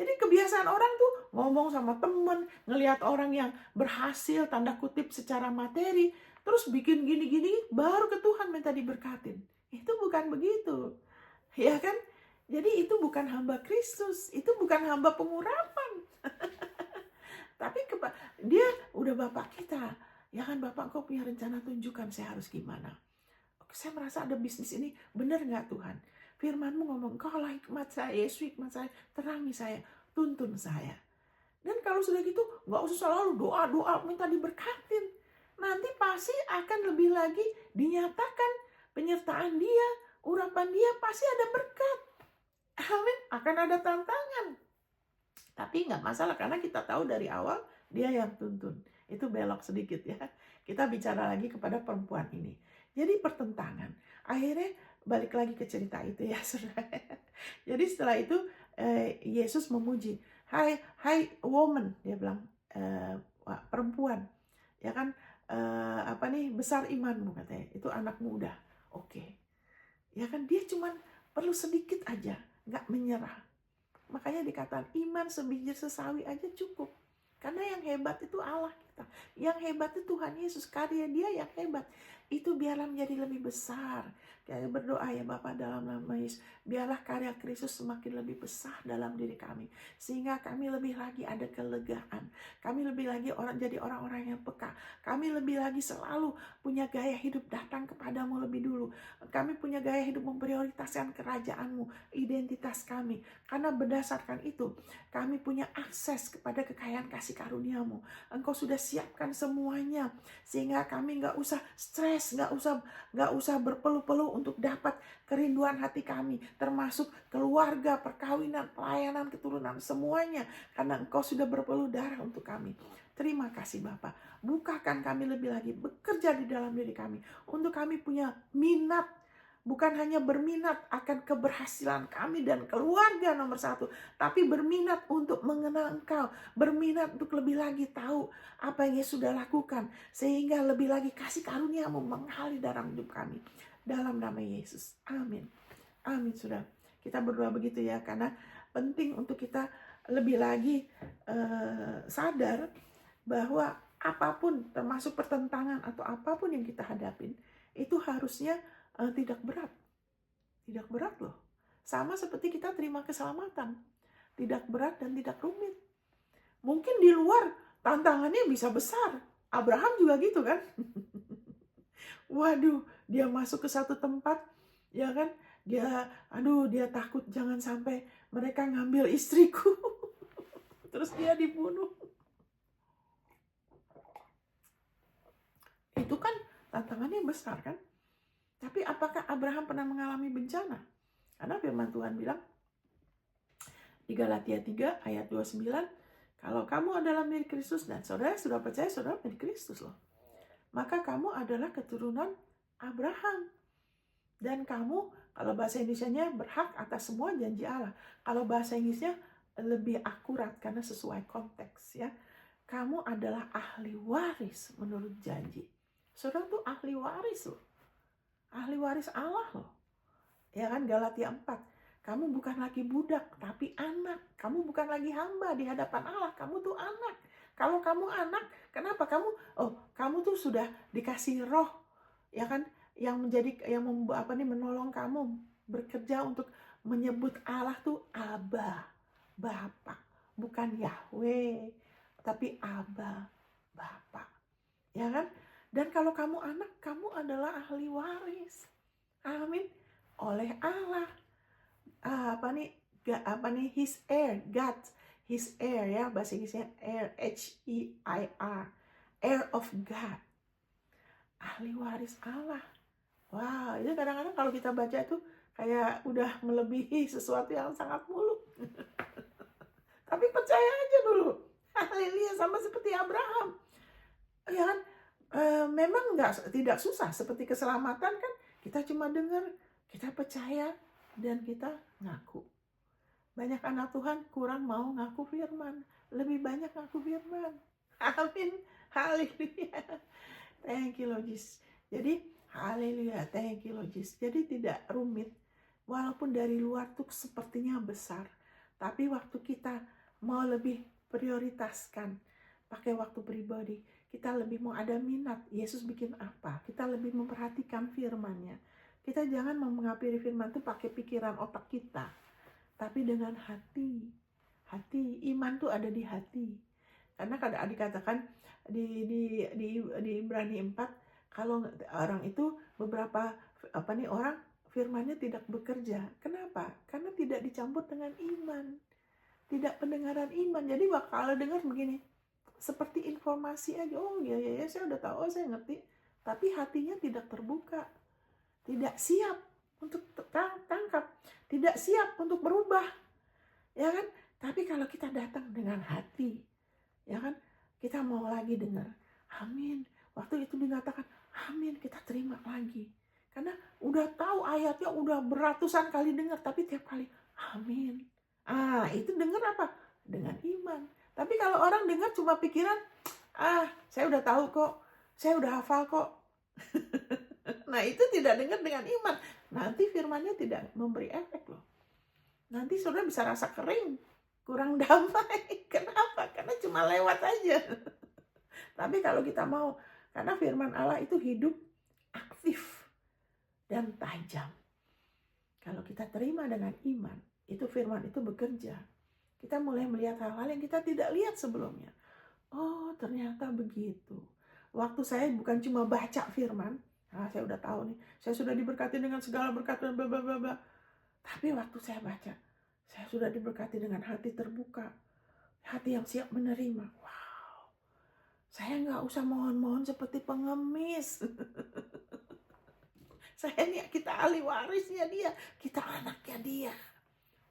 Jadi kebiasaan orang tuh ngomong sama temen, ngelihat orang yang berhasil, tanda kutip secara materi, terus bikin gini-gini, baru ke Tuhan minta diberkatin. Itu bukan begitu, ya kan? Jadi itu bukan hamba Kristus, itu bukan hamba pengurapan. Tapi dia udah Bapak kita. Ya kan, Bapak, Engkau punya rencana, tunjukkan saya harus gimana. saya merasa ada bisnis ini, benar nggak Tuhan? Firman-Mu ngomong, Engkaulah hikmat saya, Yesus hikmat saya, terangi saya, tuntun saya. Dan kalau sudah gitu, nggak usah selalu doa-doa minta diberkatin. Nanti pasti akan lebih lagi dinyatakan penyertaan dia, urapan dia pasti ada berkat. Amin. Akan ada tantangan. Tapi nggak masalah karena kita tahu dari awal dia yang tuntun. Itu belok sedikit ya. Kita bicara lagi kepada perempuan ini. Jadi pertentangan. Akhirnya balik lagi ke cerita itu ya, saudara. Jadi setelah itu Yesus memuji. Hai woman, dia bilang, perempuan, ya kan, besar imanmu katanya. Itu anak muda. Oke. Ya kan dia cuman perlu sedikit aja, nggak menyerah. Makanya dikatakan iman sebiji sesawi aja cukup. Karena yang hebat itu Allah kita. Yang hebat itu Tuhan Yesus. Karya dia yang hebat. Itu biarlah menjadi lebih besar. Kayak berdoa ya Bapa dalam nama Yesus. Biarlah karya Kristus semakin lebih besar dalam diri kami. Sehingga kami lebih lagi ada kelegaan. Kami lebih lagi jadi orang-orang yang peka. Kami lebih lagi selalu punya gaya hidup datang kepadamu lebih dulu. Kami punya gaya hidup memprioritaskan kerajaan-Mu, identitas kami. Karena berdasarkan itu, kami punya akses kepada kekayaan kasih karunia-Mu. Engkau sudah siapkan semuanya, sehingga kami nggak usah stres, nggak usah berpeluh-peluh untuk dapat kerinduan hati kami, termasuk keluarga, perkawinan, pelayanan, keturunan, semuanya. Karena Engkau sudah berpeluh darah untuk kami. Terima kasih Bapa. Bukakan kami lebih lagi, bekerja di dalam diri kami, untuk kami punya minat. Bukan hanya berminat akan keberhasilan kami dan keluarga nomor satu, tapi berminat untuk mengenal Engkau, berminat untuk lebih lagi tahu apa yang Yesus sudah lakukan, sehingga lebih lagi kasih karunia-Mu mengalir dalam hidup kami. Dalam nama Yesus. Amin. Amin, sudah. Kita berdoa begitu ya, karena penting untuk kita lebih lagi sadar bahwa apapun, termasuk pertentangan atau apapun yang kita hadapin, itu harusnya tidak berat. Tidak berat loh. Sama seperti kita terima keselamatan. Tidak berat dan tidak rumit. Mungkin di luar tantangannya bisa besar. Abraham juga gitu kan. Waduh, dia masuk ke satu tempat, ya kan? Dia takut jangan sampai mereka ngambil istriku. Terus dia dibunuh. Itu kan tantangannya besar kan? Tapi apakah Abraham pernah mengalami bencana? Karena firman Tuhan bilang di Galatia 3 ayat 29, kalau kamu adalah milik Kristus dan saudara sudah percaya saudara milik Kristus loh. Maka kamu adalah keturunan Abraham. Dan kamu, kalau bahasa Indonesianya berhak atas semua janji Allah. Kalau bahasa Inggrisnya lebih akurat karena sesuai konteks ya. Kamu adalah ahli waris menurut janji. Saudara tuh ahli waris loh. Ahli waris Allah loh. Ya kan, Galatia 4. Kamu bukan lagi budak, tapi anak. Kamu bukan lagi hamba di hadapan Allah. Kamu tuh anak. Kalau kamu anak, kenapa kamu tuh sudah dikasih roh, ya kan, yang menolong kamu bekerja untuk menyebut Allah tuh Abba, Bapa, bukan Yahweh, tapi Abba, Bapa, ya kan? Dan kalau kamu anak, kamu adalah ahli waris, amin, oleh Allah. His heir, God, his heir ya, bahasa Inggrisnya heir, H-E-I-R, heir of God, ahli waris Allah. Wow, itu kadang-kadang kalau kita baca itu kayak udah melebihi sesuatu yang sangat muluk. Tapi percaya aja dulu, haleluya, sama seperti Abraham, ya kan? Memang tidak susah seperti keselamatan kan, kita cuma dengar, kita percaya, dan kita ngaku. Banyak anak Tuhan kurang mau ngaku firman, lebih banyak ngaku firman. Amin, haleluya. Thank you Lord Jesus. Jadi haleluya, thank you Lord Jesus. Jadi tidak rumit, walaupun dari luar tuh sepertinya besar, tapi waktu kita mau lebih prioritaskan, pakai waktu pribadi, kita lebih mau ada minat, Yesus bikin apa, kita lebih memperhatikan firman-Nya. Kita jangan mengambil firman itu pakai pikiran otak kita, tapi dengan hati. Iman tuh ada di hati. Karena kadang dikatakan di Ibrani 4, kalau orang itu beberapa orang firman-Nya tidak bekerja. Kenapa? Karena tidak dicampur dengan iman. Tidak pendengaran iman. Jadi kalau dengar begini, seperti informasi aja. Oh iya, saya udah tahu, saya ngerti. Tapi hatinya tidak terbuka. Tidak siap untuk tangkap. Tidak siap untuk berubah. Ya kan? Tapi kalau kita datang dengan hati, ya kan? Kita mau lagi dengar. Amin. Waktu itu dikatakan, amin, kita terima lagi. Karena udah tahu ayatnya, udah beratusan kali dengar, tapi tiap kali, amin. Itu dengar apa? Dengan iman. Tapi kalau orang dengar cuma pikiran, saya udah tahu kok, saya udah hafal kok. Nah, itu tidak dengar dengan iman. Nanti firman-Nya tidak memberi efek loh. Nanti saudara bisa rasa kering, kurang damai. Kenapa? Karena cuma lewat aja. Tapi kalau kita mau, karena firman Allah itu hidup, aktif, dan tajam. Kalau kita terima dengan iman, itu firman itu bekerja. Kita mulai melihat hal-hal yang kita tidak lihat sebelumnya. Oh, ternyata begitu. Waktu saya bukan cuma baca firman, saya udah tahu nih, saya sudah diberkati dengan segala berkat dan bla bla bla bla. Tapi waktu saya baca, saya sudah diberkati dengan hati terbuka, hati yang siap menerima. Wow, saya nggak usah mohon-mohon seperti pengemis. Saya nih, kita ahli warisnya dia, kita anaknya dia.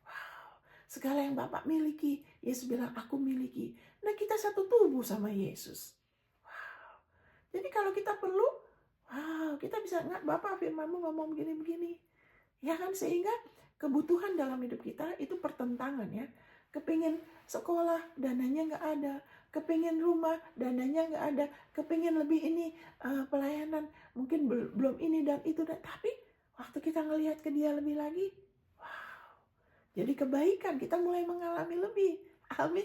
Wow, segala yang Bapak miliki, Yesus bilang aku miliki. Nah, kita satu tubuh sama Yesus. Wow, jadi kalau kita perlu, kita bisa ingat Bapak firman-Mu ngomong begini-begini. Ya kan, sehingga kebutuhan dalam hidup kita itu pertentangan ya. Kepingin sekolah, dananya nggak ada. Kepingin rumah, dananya nggak ada. Kepingin lebih ini pelayanan, mungkin belum ini dan itu. Tapi waktu kita ngelihat ke dia lebih lagi, wow. Jadi kebaikan, kita mulai mengalami lebih. Amin.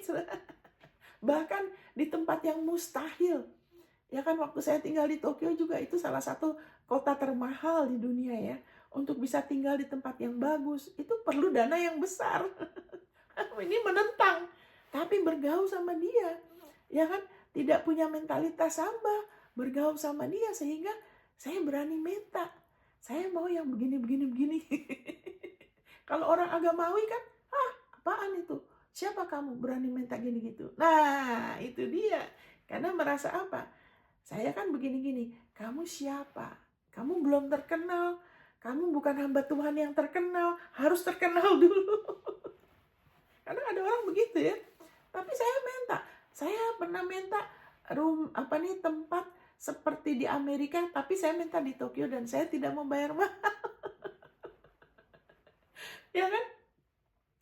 Bahkan di tempat yang mustahil. Ya kan, waktu saya tinggal di Tokyo juga, itu salah satu kota termahal di dunia ya. Untuk bisa tinggal di tempat yang bagus, itu perlu dana yang besar. Ini menentang. Tapi bergaul sama dia, ya kan, tidak punya mentalitas hamba, bergaul sama dia sehingga saya berani minta. Saya mau yang begini. Kalau orang agamawi kan, apaan itu? Siapa kamu berani minta gini gitu? Nah, itu dia. Karena merasa apa? Saya kan begini-gini. Kamu siapa? Kamu belum terkenal. Kamu bukan hamba Tuhan yang terkenal. Harus terkenal dulu. Karena ada orang begitu ya. Tapi saya pernah minta tempat seperti di Amerika, tapi saya minta di Tokyo dan saya tidak mau bayar mahal. Ya kan?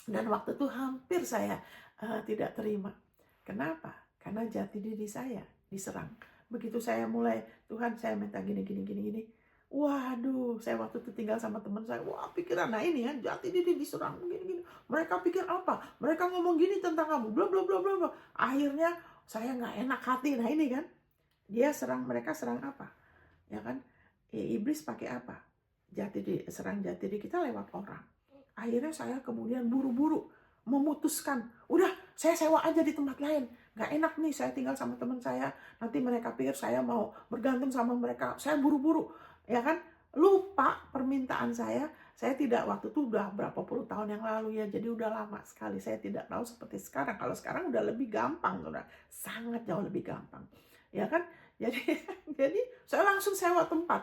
Dan waktu itu hampir saya tidak terima. Kenapa? Karena jati diri saya diserang. Begitu saya mulai, Tuhan saya minta gini. Waduh, saya waktu itu tinggal sama teman saya. Wah, pikiran, nah ini ya, jati diri diserang gini. Mereka pikir apa? Mereka ngomong gini tentang kamu, bla bla bla bla. Akhirnya saya nggak enak hati. Nah ini kan, mereka serang apa? Ya kan? Iblis pakai apa? Serang jati diri kita lewat orang. Akhirnya saya kemudian buru-buru memutuskan, udah saya sewa aja di tempat lain. Gak enak nih saya tinggal sama teman saya, nanti mereka pikir saya mau bergantung sama mereka. Saya buru-buru, ya kan, lupa permintaan saya tidak, waktu itu udah berapa puluh tahun yang lalu ya, jadi udah lama sekali. Saya tidak tahu seperti sekarang. Kalau sekarang udah lebih gampang, udah sangat jauh lebih gampang, ya kan. Jadi saya langsung sewa tempat,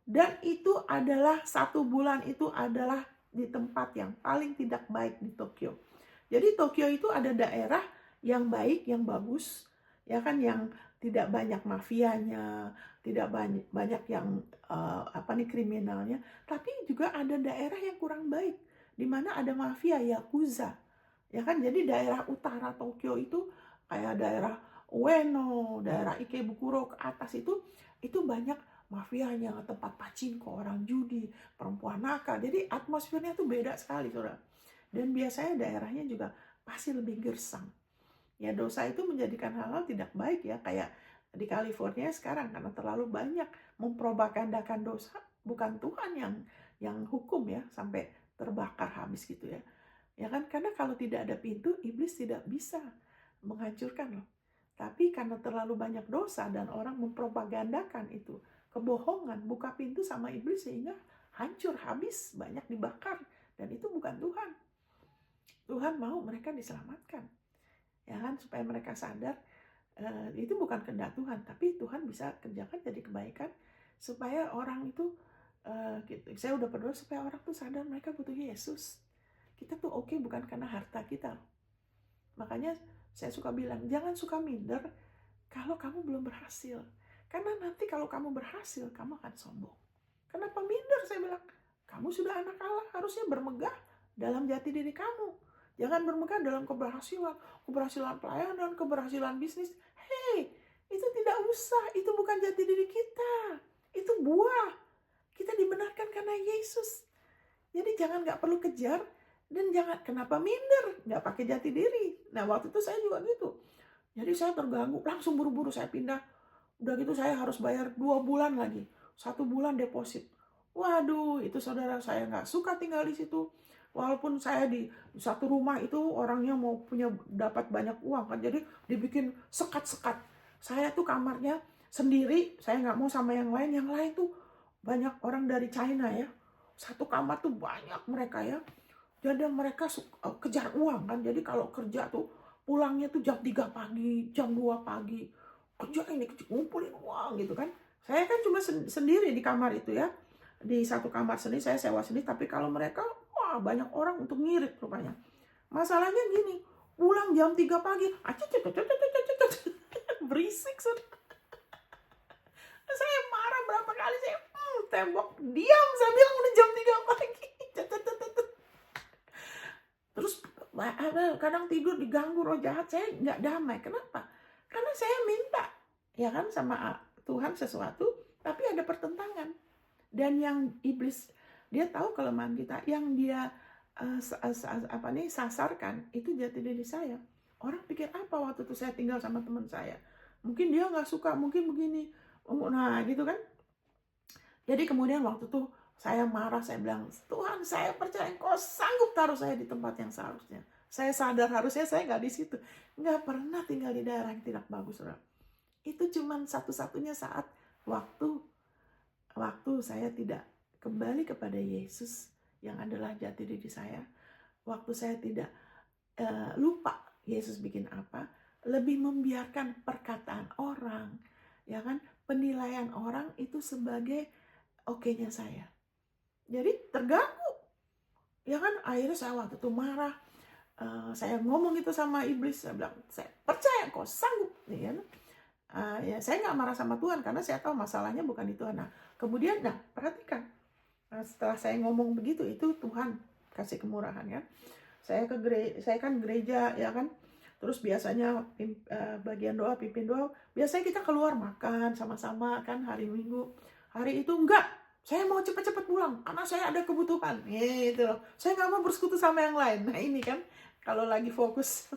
dan itu adalah 1 bulan itu adalah di tempat yang paling tidak baik di Tokyo. Jadi Tokyo itu ada daerah yang baik, yang bagus, ya kan, yang tidak banyak mafianya, tidak banyak yang kriminalnya, tapi juga ada daerah yang kurang baik, di mana ada mafia, yakuza, ya kan. Jadi daerah utara Tokyo itu kayak daerah Ueno, daerah Ikebukuro ke atas itu banyak mafianya, tempat pachinko, orang judi, perempuan nakal. Jadi atmosfernya tuh beda sekali, saudara. Dan biasanya daerahnya juga pasti lebih gersang. Ya, dosa itu menjadikan hal-hal tidak baik ya, kayak di California sekarang, karena terlalu banyak mempropagandakan dosa. Bukan Tuhan yang hukum ya, sampai terbakar habis gitu ya. Ya kan, karena kalau tidak ada pintu, iblis tidak bisa menghancurkan loh. Tapi karena terlalu banyak dosa dan orang mempropagandakan itu, kebohongan, buka pintu sama iblis sehingga hancur, habis, banyak dibakar. Dan itu bukan Tuhan. Tuhan mau mereka diselamatkan, ya kan, supaya mereka sadar itu bukan kehendak Tuhan, tapi Tuhan bisa kerjakan jadi kebaikan supaya orang itu gitu. Saya udah berdoa supaya orang tuh sadar mereka butuh Yesus. Kita tuh oke bukan karena harta kita. Makanya saya suka bilang, jangan suka minder kalau kamu belum berhasil. Karena nanti kalau kamu berhasil, kamu akan sombong. Kenapa minder? Saya bilang, kamu sudah anak Allah, harusnya bermegah dalam jati diri kamu. Jangan bermegah dalam keberhasilan pelayanan, keberhasilan bisnis. Hei, itu tidak usah, itu bukan jati diri kita. Itu buah. Kita dibenarkan karena Yesus. Jadi jangan gak perlu kejar, dan jangan, kenapa minder? Gak pakai jati diri. Nah waktu itu saya juga gitu. Jadi saya terganggu, langsung buru-buru saya pindah. Udah gitu saya harus bayar 2 bulan lagi. 1 bulan deposit. Waduh, itu saudara, saya gak suka tinggal di situ. Walaupun saya di satu rumah itu orangnya mau dapat banyak uang kan, jadi dibikin sekat-sekat. Saya tuh kamarnya sendiri, saya nggak mau sama yang lain. Yang lain tuh banyak orang dari China ya. Satu kamar tuh banyak mereka ya. Jadi mereka kejar uang kan. Jadi kalau kerja tuh pulangnya tuh jam 3 pagi, jam 2 pagi. Kerja ini ngumpulin uang gitu kan. Saya kan cuma sendiri di kamar itu ya. Di satu kamar sendiri, saya sewa sendiri. Tapi kalau mereka, wah banyak orang untuk ngirit rupanya. Masalahnya gini, pulang jam 3 pagi, berisik. Saya marah berapa kali, saya tembok, diam, saya bilang udah jam 3 pagi. Terus kadang tidur diganggu roh jahat, saya nggak damai. Kenapa? Karena saya minta, ya kan, sama Tuhan sesuatu, tapi ada pertentangan. Dan yang iblis, dia tahu kelemahan kita, yang dia sasarkan itu jati diri saya. Orang pikir apa waktu itu saya tinggal sama teman saya? Mungkin dia nggak suka, mungkin begini, nah gitu kan. Jadi kemudian waktu itu saya marah, saya bilang, Tuhan, saya percaya Engkau sanggup taruh saya di tempat yang seharusnya. Saya sadar harusnya saya nggak di situ, nggak pernah tinggal di daerah yang tidak bagus, saudara. Itu cuman satu-satunya saat waktu saya tidak kembali kepada Yesus yang adalah jati diri saya. Waktu saya tidak lupa Yesus bikin apa, lebih membiarkan perkataan orang, ya kan, penilaian orang itu sebagai oke-nya saya. Jadi terganggu, ya kan. Akhirnya saya waktu itu marah, saya ngomong itu sama iblis, saya bilang, saya percaya Kau sanggup, ya kan. Ya saya nggak marah sama Tuhan karena saya tahu masalahnya bukan di Tuhan. Nah kemudian, perhatikan, setelah saya ngomong begitu, itu Tuhan kasih kemurahan ya. Saya kan gereja ya kan. Terus biasanya bagian doa, pimpin doa, biasanya kita keluar makan sama-sama kan hari Minggu. Hari itu enggak, saya mau cepat-cepat pulang karena saya ada kebutuhan. Gitu loh. Saya nggak mau bersekutu sama yang lain. Nah ini kan kalau lagi fokus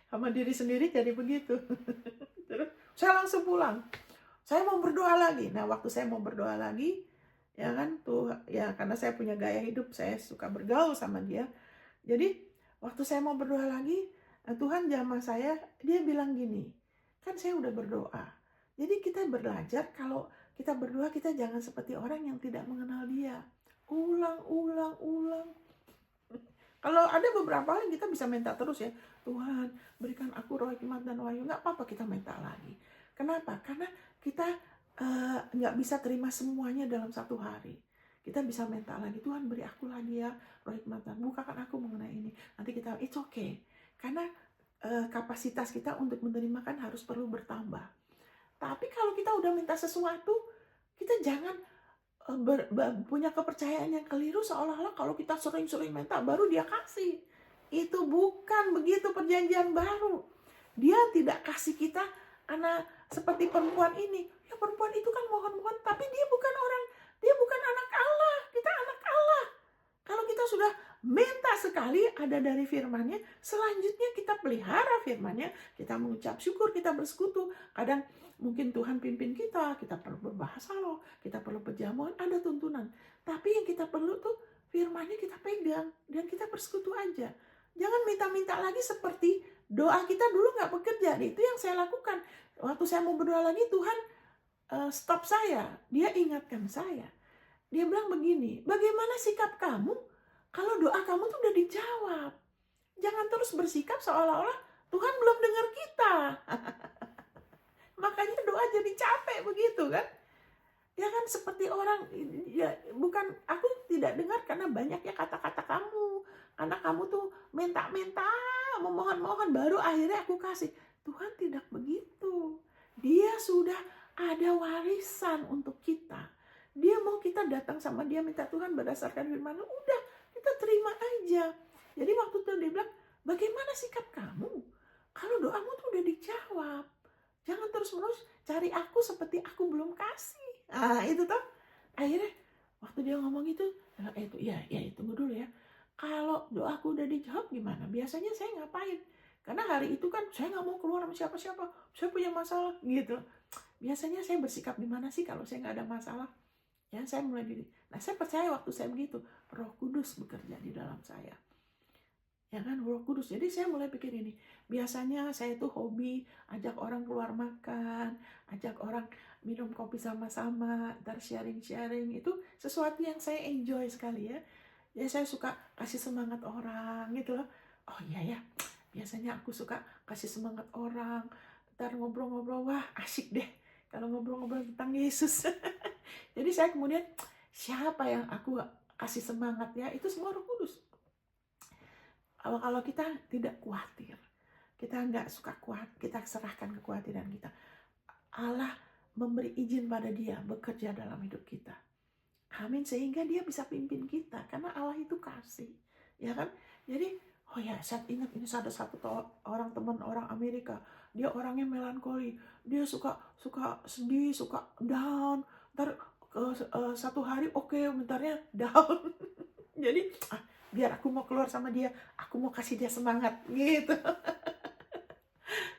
sama diri sendiri jadi begitu. Terus saya langsung pulang. Saya mau berdoa lagi. Nah waktu saya mau berdoa lagi, ya kan tuh ya, karena saya punya gaya hidup, saya suka bergaul sama dia. Jadi waktu saya mau berdoa lagi, Tuhan jamah saya, dia bilang gini, kan saya udah berdoa. Jadi kita belajar kalau kita berdoa, kita jangan seperti orang yang tidak mengenal dia. Ulang. Kalau ada beberapa hal yang kita bisa minta terus ya, Tuhan berikan aku roh hikmat dan wahyu, nggak apa-apa kita minta lagi. Kenapa? Karena kita nggak bisa terima semuanya dalam satu hari. Kita bisa minta lagi, Tuhan beri aku lagi ya roh hikmat dan bukakan aku mengenai ini. Nanti kita, it's okay. Karena kapasitas kita untuk menerima kan harus perlu bertambah. Tapi kalau kita udah minta sesuatu, kita jangan punya kepercayaan yang keliru seolah-olah kalau kita sering-sering minta baru dia kasih. Itu bukan begitu perjanjian baru. Dia tidak kasih kita karena seperti perempuan ini. Ya perempuan itu kan mohon-mohon, tapi dia bukan anak Allah. Kita anak Allah. Kalau kita sudah minta sekali ada dari firman-Nya, selanjutnya kita pelihara firman-Nya, kita mengucap syukur, kita bersekutu. Kadang mungkin Tuhan pimpin kita perlu berbahasa loh, kita perlu perjamuan, ada tuntunan. Tapi yang kita perlu tuh firman-Nya kita pegang dan kita bersekutu aja. Jangan minta-minta lagi seperti doa kita dulu nggak bekerja. Itu yang saya lakukan. Waktu saya mau berdoa lagi, Tuhan stop saya, dia ingatkan saya. Dia bilang begini, bagaimana sikap kamu kalau doa kamu tuh udah dijawab? Jangan terus bersikap seolah-olah Tuhan belum dengar kita. Makanya doa jadi capek begitu kan? Ya kan seperti orang, ya bukan, aku tidak dengar karena banyak ya kata-kata kamu. Karena kamu tuh minta-minta, memohon-mohon, baru akhirnya aku kasih. Tuhan tidak begitu. Dia sudah ada warisan untuk kita. Dia mau kita datang sama dia minta Tuhan berdasarkan firman, udah kita terima aja. Jadi waktu itu dia bilang, bagaimana sikap kamu kalau doamu tuh udah dijawab? Jangan terus-menerus cari aku seperti aku belum kasih. Itu tuh. Akhirnya waktu dia ngomong itu tunggu dulu ya. Kalau doaku udah dijawab gimana? Biasanya saya ngapain? Karena hari itu kan saya nggak mau keluar sama siapa-siapa. Saya punya masalah gitu. Biasanya saya bersikap gimana sih kalau saya nggak ada masalah? Ya saya mulai gini. Nah saya percaya waktu saya begitu, Roh Kudus bekerja di dalam saya. Ya kan, Roh Kudus. Jadi saya mulai pikir ini. Biasanya saya tuh hobi ajak orang keluar makan, ajak orang minum kopi sama-sama, ntar sharing-sharing. Itu sesuatu yang saya enjoy sekali ya. Ya saya suka kasih semangat orang gitu loh. Oh iya ya, biasanya aku suka kasih semangat orang. Ntar ngobrol-ngobrol, wah asik deh kalau ngobrol-ngobrol tentang Yesus. Jadi saya kemudian, siapa yang aku kasih semangat ya, itu semua Roh Kudus. Kalau kita tidak khawatir, kita nggak suka kuat, kita serahkan kekhawatiran kita. Allah memberi izin pada dia bekerja dalam hidup kita. Amin, sehingga dia bisa pimpin kita, karena Allah itu kasih. Ya kan? Jadi, oh ya, saya ingat ini ada satu orang teman orang Amerika, dia orangnya melankoli, dia suka sedih, suka down, ntar satu hari oke, bentarnya down. Jadi, biar aku mau keluar sama dia, aku mau kasih dia semangat gitu.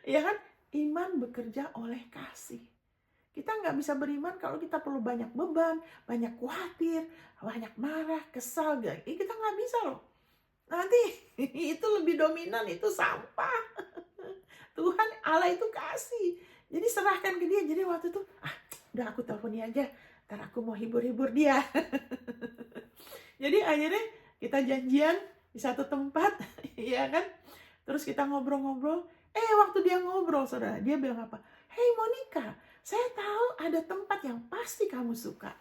Ya kan, iman bekerja oleh kasih. Kita nggak bisa beriman kalau kita perlu banyak beban, banyak khawatir, banyak marah, kesal. Kita nggak bisa loh. Nanti itu lebih dominan, itu sampah. Tuhan Allah itu kasih. Jadi serahkan ke dia. Jadi waktu itu, udah aku teleponin aja, ntar aku mau hibur-hibur dia. Jadi akhirnya kita janjian di satu tempat, ya kan? Terus kita ngobrol-ngobrol. Waktu dia ngobrol, saudara, dia bilang apa? Hey Monica, saya tahu ada tempat yang pasti kamu suka.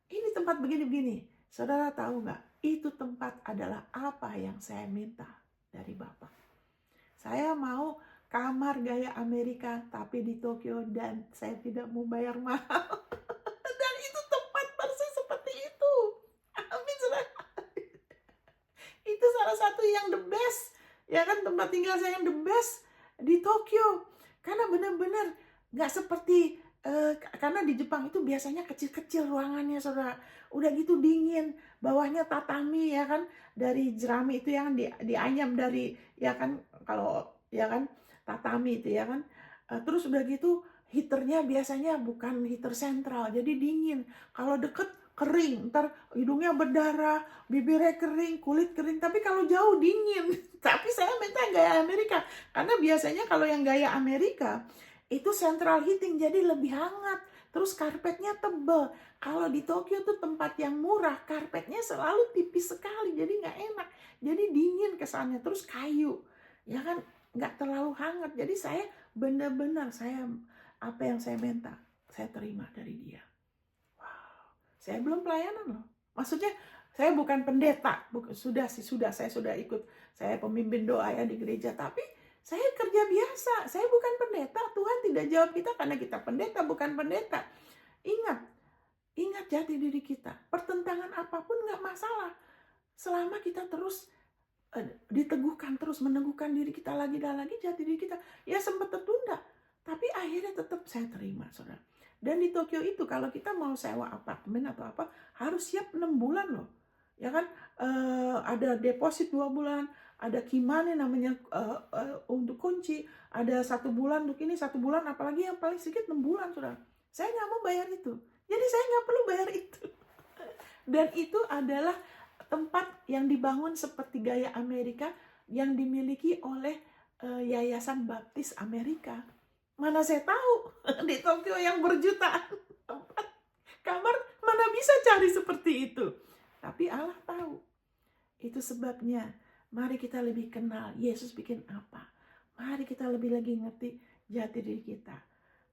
Ini tempat begini-begini. Saudara tahu nggak? Itu tempat adalah apa yang saya minta dari Bapak. Saya mau kamar gaya Amerika, tapi di Tokyo, dan saya tidak mau bayar mahal. Dan itu tempat persis seperti itu. Amin, saudara. Itu salah satu yang the best. Ya kan, tempat tinggal saya yang the best di Tokyo. Karena benar-benar nggak seperti, karena di Jepang itu biasanya kecil-kecil ruangannya, saudara. Udah gitu dingin, bawahnya tatami ya kan, dari jerami itu yang dianyam dari, ya kan, kalau ya kan tatami itu ya kan. Terus udah gitu heaternya biasanya bukan heater sentral, jadi dingin. Kalau deket kering, ntar hidungnya berdarah, bibirnya kering, kulit kering. Tapi kalau jauh dingin. Tapi saya minta gaya Amerika, karena biasanya kalau yang gaya Amerika itu central heating, jadi lebih hangat. Terus karpetnya tebal. Kalau di Tokyo tuh tempat yang murah, karpetnya selalu tipis sekali, jadi nggak enak. Jadi dingin kesannya. Terus kayu, ya kan, nggak terlalu hangat. Jadi saya benar-benar, apa yang saya minta, saya terima dari dia. Saya belum pelayanan loh. Maksudnya saya bukan pendeta, sudah saya sudah ikut, saya pemimpin doa ya di gereja, tapi saya kerja biasa. Saya bukan pendeta. Tuhan tidak jawab kita karena kita pendeta, bukan pendeta. Ingat jati diri kita. Pertentangan apapun nggak masalah, selama kita terus diteguhkan, terus meneguhkan diri kita lagi dan lagi, jati diri kita. Ya sempat tertunda, tapi akhirnya tetap saya terima, saudara. Dan di Tokyo itu kalau kita mau sewa apartemen atau apa, harus siap 6 bulan loh. Ya kan, ada deposit 2 bulan, ada kimane namanya untuk kunci, ada 1 bulan untuk ini, 1 bulan, apalagi yang paling sedikit 6 bulan, saudara. Saya nggak mau bayar itu. Jadi saya nggak perlu bayar itu. Dan itu adalah tempat yang dibangun seperti gaya Amerika, yang dimiliki oleh Yayasan Baptis Amerika. Mana saya tahu di Tokyo yang berjutaan tempat kamar, mana bisa cari seperti itu. Tapi Allah tahu. Itu sebabnya mari kita lebih kenal Yesus bikin apa. Mari kita lebih lagi ngerti jati diri kita.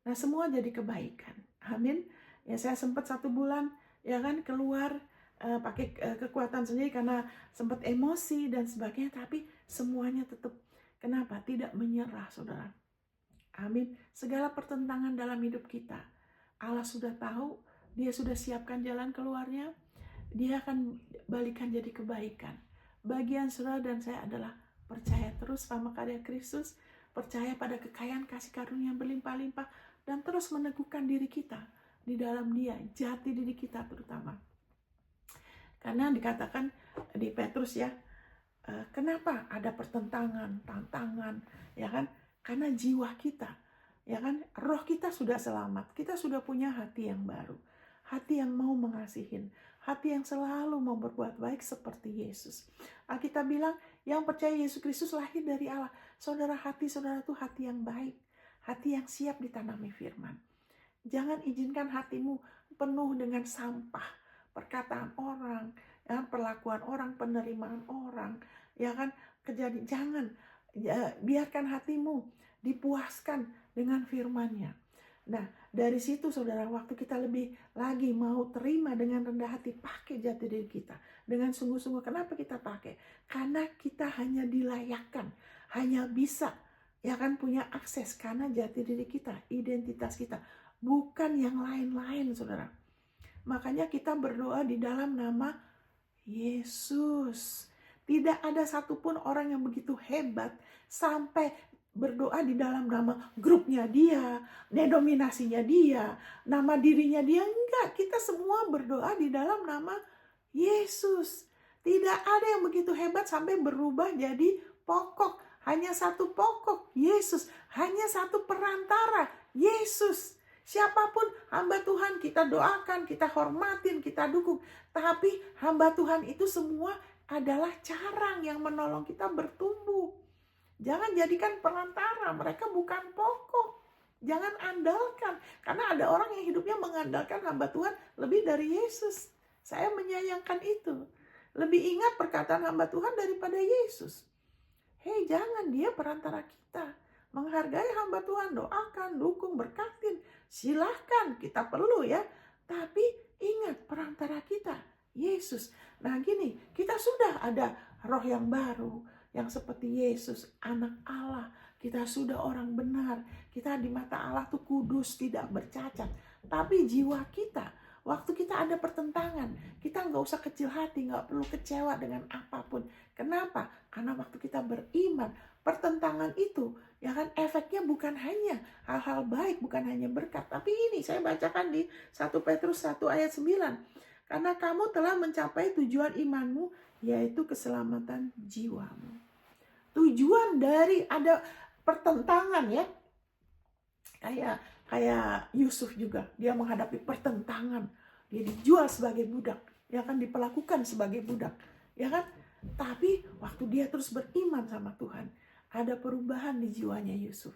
Nah, semua jadi kebaikan. Amin. Ya, saya sempat 1 bulan ya kan keluar pakai kekuatan sendiri karena sempat emosi dan sebagainya, tapi semuanya tetap, kenapa? Tidak menyerah, saudara. Amin. Segala pertentangan dalam hidup kita, Allah sudah tahu, Dia sudah siapkan jalan keluarnya. Dia akan balikan jadi kebaikan. Bagian saudara dan saya adalah percaya terus sama karya Kristus, percaya pada kekayaan kasih karunia yang berlimpah-limpah, dan terus meneguhkan diri kita di dalam Dia, jati diri kita terutama. Karena dikatakan di Petrus ya, kenapa ada pertentangan, tantangan, ya kan? Karena jiwa kita, ya kan, roh kita sudah selamat, kita sudah punya hati yang baru, hati yang mau mengasihin, hati yang selalu mau berbuat baik seperti Yesus. Alkitab bilang, yang percaya Yesus Kristus lahir dari Allah. Saudara, hati saudara itu hati yang baik, hati yang siap ditanami firman. Jangan izinkan hatimu penuh dengan sampah, perkataan orang, ya, perlakuan orang, penerimaan orang, ya kan, kejadian. Jangan biarkan hatimu dipuaskan dengan firman-Nya. Nah, dari situ saudara, waktu kita lebih lagi mau terima dengan rendah hati, pakai jati diri kita dengan sungguh-sungguh. Kenapa kita pakai? Karena kita hanya dilayakkan, hanya bisa, ya kan, punya akses karena jati diri kita, identitas kita, bukan yang lain-lain, saudara. Makanya kita berdoa di dalam nama Yesus. Tidak ada satupun orang yang begitu hebat sampai berdoa di dalam nama grupnya dia, denominasinya dia, nama dirinya dia. Enggak, kita semua berdoa di dalam nama Yesus. Tidak ada yang begitu hebat sampai berubah jadi pokok. Hanya satu pokok, Yesus. Hanya satu perantara, Yesus. Siapapun hamba Tuhan kita doakan, kita hormatin, kita dukung. Tapi hamba Tuhan itu semua adalah carang yang menolong kita bertumbuh. Jangan jadikan perantara, mereka bukan pokok. Jangan andalkan, karena ada orang yang hidupnya mengandalkan hamba Tuhan lebih dari Yesus. Saya menyayangkan itu. Lebih ingat perkataan hamba Tuhan daripada Yesus. Hei, jangan, dia perantara kita. Menghargai hamba Tuhan, doakan, dukung, berkatin. Silahkan, kita perlu ya. Tapi ingat perantara kita, Yesus. Nah gini, kita sudah ada roh yang baru, yang seperti Yesus, anak Allah. Kita sudah orang benar. Kita di mata Allah tuh kudus, tidak bercacat. Tapi jiwa kita, waktu kita ada pertentangan, kita nggak usah kecil hati, nggak perlu kecewa dengan apapun. Kenapa? Karena waktu kita beriman, pertentangan itu, ya kan, efeknya bukan hanya hal-hal baik, bukan hanya berkat. Tapi ini saya bacakan di 1 Petrus 1 ayat 9. Karena kamu telah mencapai tujuan imanmu, yaitu keselamatan jiwamu. Tujuan dari ada pertentangan ya. Kayak Yusuf juga, dia menghadapi pertentangan. Dia dijual sebagai budak, ya kan, diperlakukan sebagai budak, ya kan. Tapi waktu dia terus beriman sama Tuhan, ada perubahan di jiwanya Yusuf.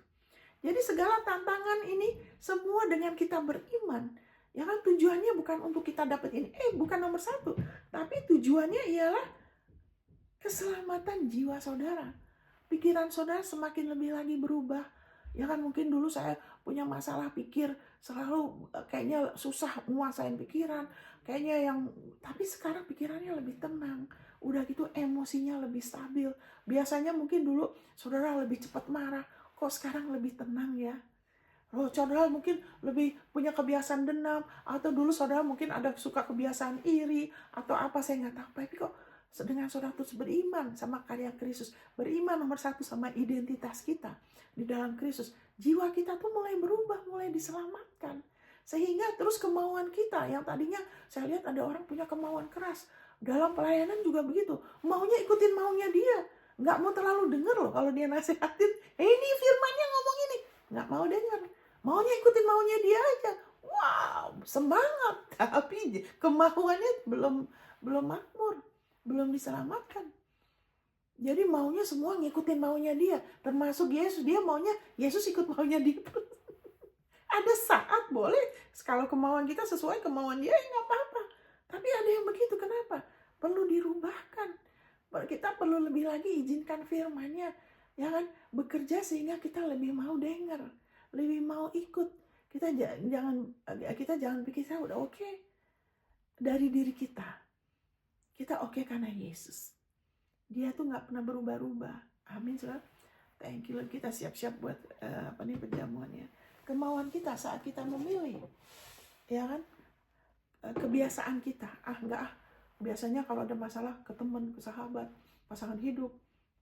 Jadi segala tantangan ini semua dengan kita beriman, ya kan, tujuannya bukan untuk kita dapat ini, bukan nomor 1, tapi tujuannya ialah keselamatan jiwa saudara. Pikiran saudara semakin lebih lagi berubah. Ya kan, mungkin dulu saya punya masalah pikir, selalu kayaknya susah menguasain pikiran, kayaknya tapi sekarang pikirannya lebih tenang. Udah gitu emosinya lebih stabil. Biasanya mungkin dulu saudara lebih cepat marah, kok sekarang lebih tenang ya. Saudara mungkin lebih punya kebiasaan dendam, atau dulu saudara mungkin ada suka kebiasaan iri, atau apa, saya nggak tahu. Tapi kok dengan saudara terus beriman sama karya Kristus, beriman nomor 1 sama identitas kita di dalam Kristus, jiwa kita tuh mulai berubah, mulai diselamatkan. Sehingga terus kemauan kita, yang tadinya saya lihat ada orang punya kemauan keras, dalam pelayanan juga begitu, maunya ikutin maunya dia, nggak mau terlalu denger loh kalau dia nasihatin, ini firmannya ngomong ini, nggak mau denger, maunya ikutin maunya dia aja. Wow, semangat, tapi kemauannya belum makmur, belum diselamatkan. Jadi maunya semua ngikutin maunya dia, termasuk Yesus. Dia maunya Yesus ikut maunya dia. Ada saat boleh, kalau kemauan kita sesuai kemauan dia, ya nggak apa-apa. Tapi ada yang begitu, kenapa? Perlu dirubahkan. Kita perlu lebih lagi izinkan firman-Nya, ya kan? Bekerja sehingga kita lebih mau dengar, lebih mau ikut. Kita jangan pikir saya udah oke dari diri kita. Kita oke karena Yesus. Dia tuh nggak pernah berubah-ubah. Amin, saudara. Thank you. Kita siap-siap buat penjamuannya. Kemauan kita saat kita memilih, ya kan? Kebiasaan kita, enggak biasanya kalau ada masalah ke teman, ke sahabat, pasangan hidup,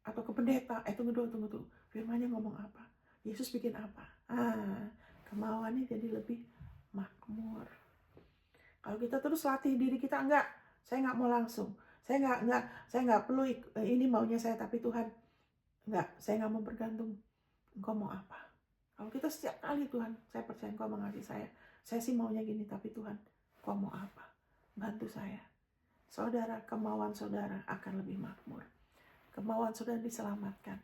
atau ke pendeta, tunggu dulu. Firman-Nya ngomong apa? Yesus bikin apa? Kemauannya jadi lebih makmur. Kalau kita terus latih diri kita, enggak, saya nggak mau langsung. Saya nggak perlu ini maunya saya, tapi Tuhan, enggak, saya nggak mau bergantung. Engkau mau apa? Kalau kita setiap kali, Tuhan, saya percaya Engkau mengasihi saya sih maunya gini, tapi Tuhan, Engkau mau apa? Bantu saya. Saudara, kemauan saudara akan lebih makmur. Kemauan saudara diselamatkan,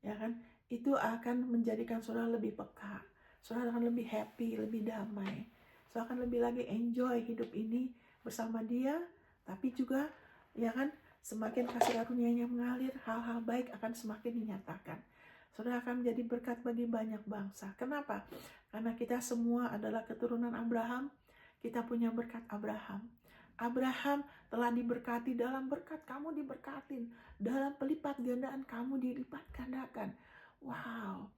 ya kan? Itu akan menjadikan saudara lebih peka. Saudara akan lebih happy, lebih damai. Saudara akan lebih lagi enjoy hidup ini bersama Dia, tapi juga, ya kan, semakin kasih karunia-Nya mengalir, hal-hal baik akan semakin dinyatakan. Saudara akan menjadi berkat bagi banyak bangsa. Kenapa? Karena kita semua adalah keturunan Abraham. Kita punya berkat Abraham. Abraham telah diberkati, dalam berkat kamu diberkatin, dalam pelipat gandaan kamu dilipat gandakan. Wow,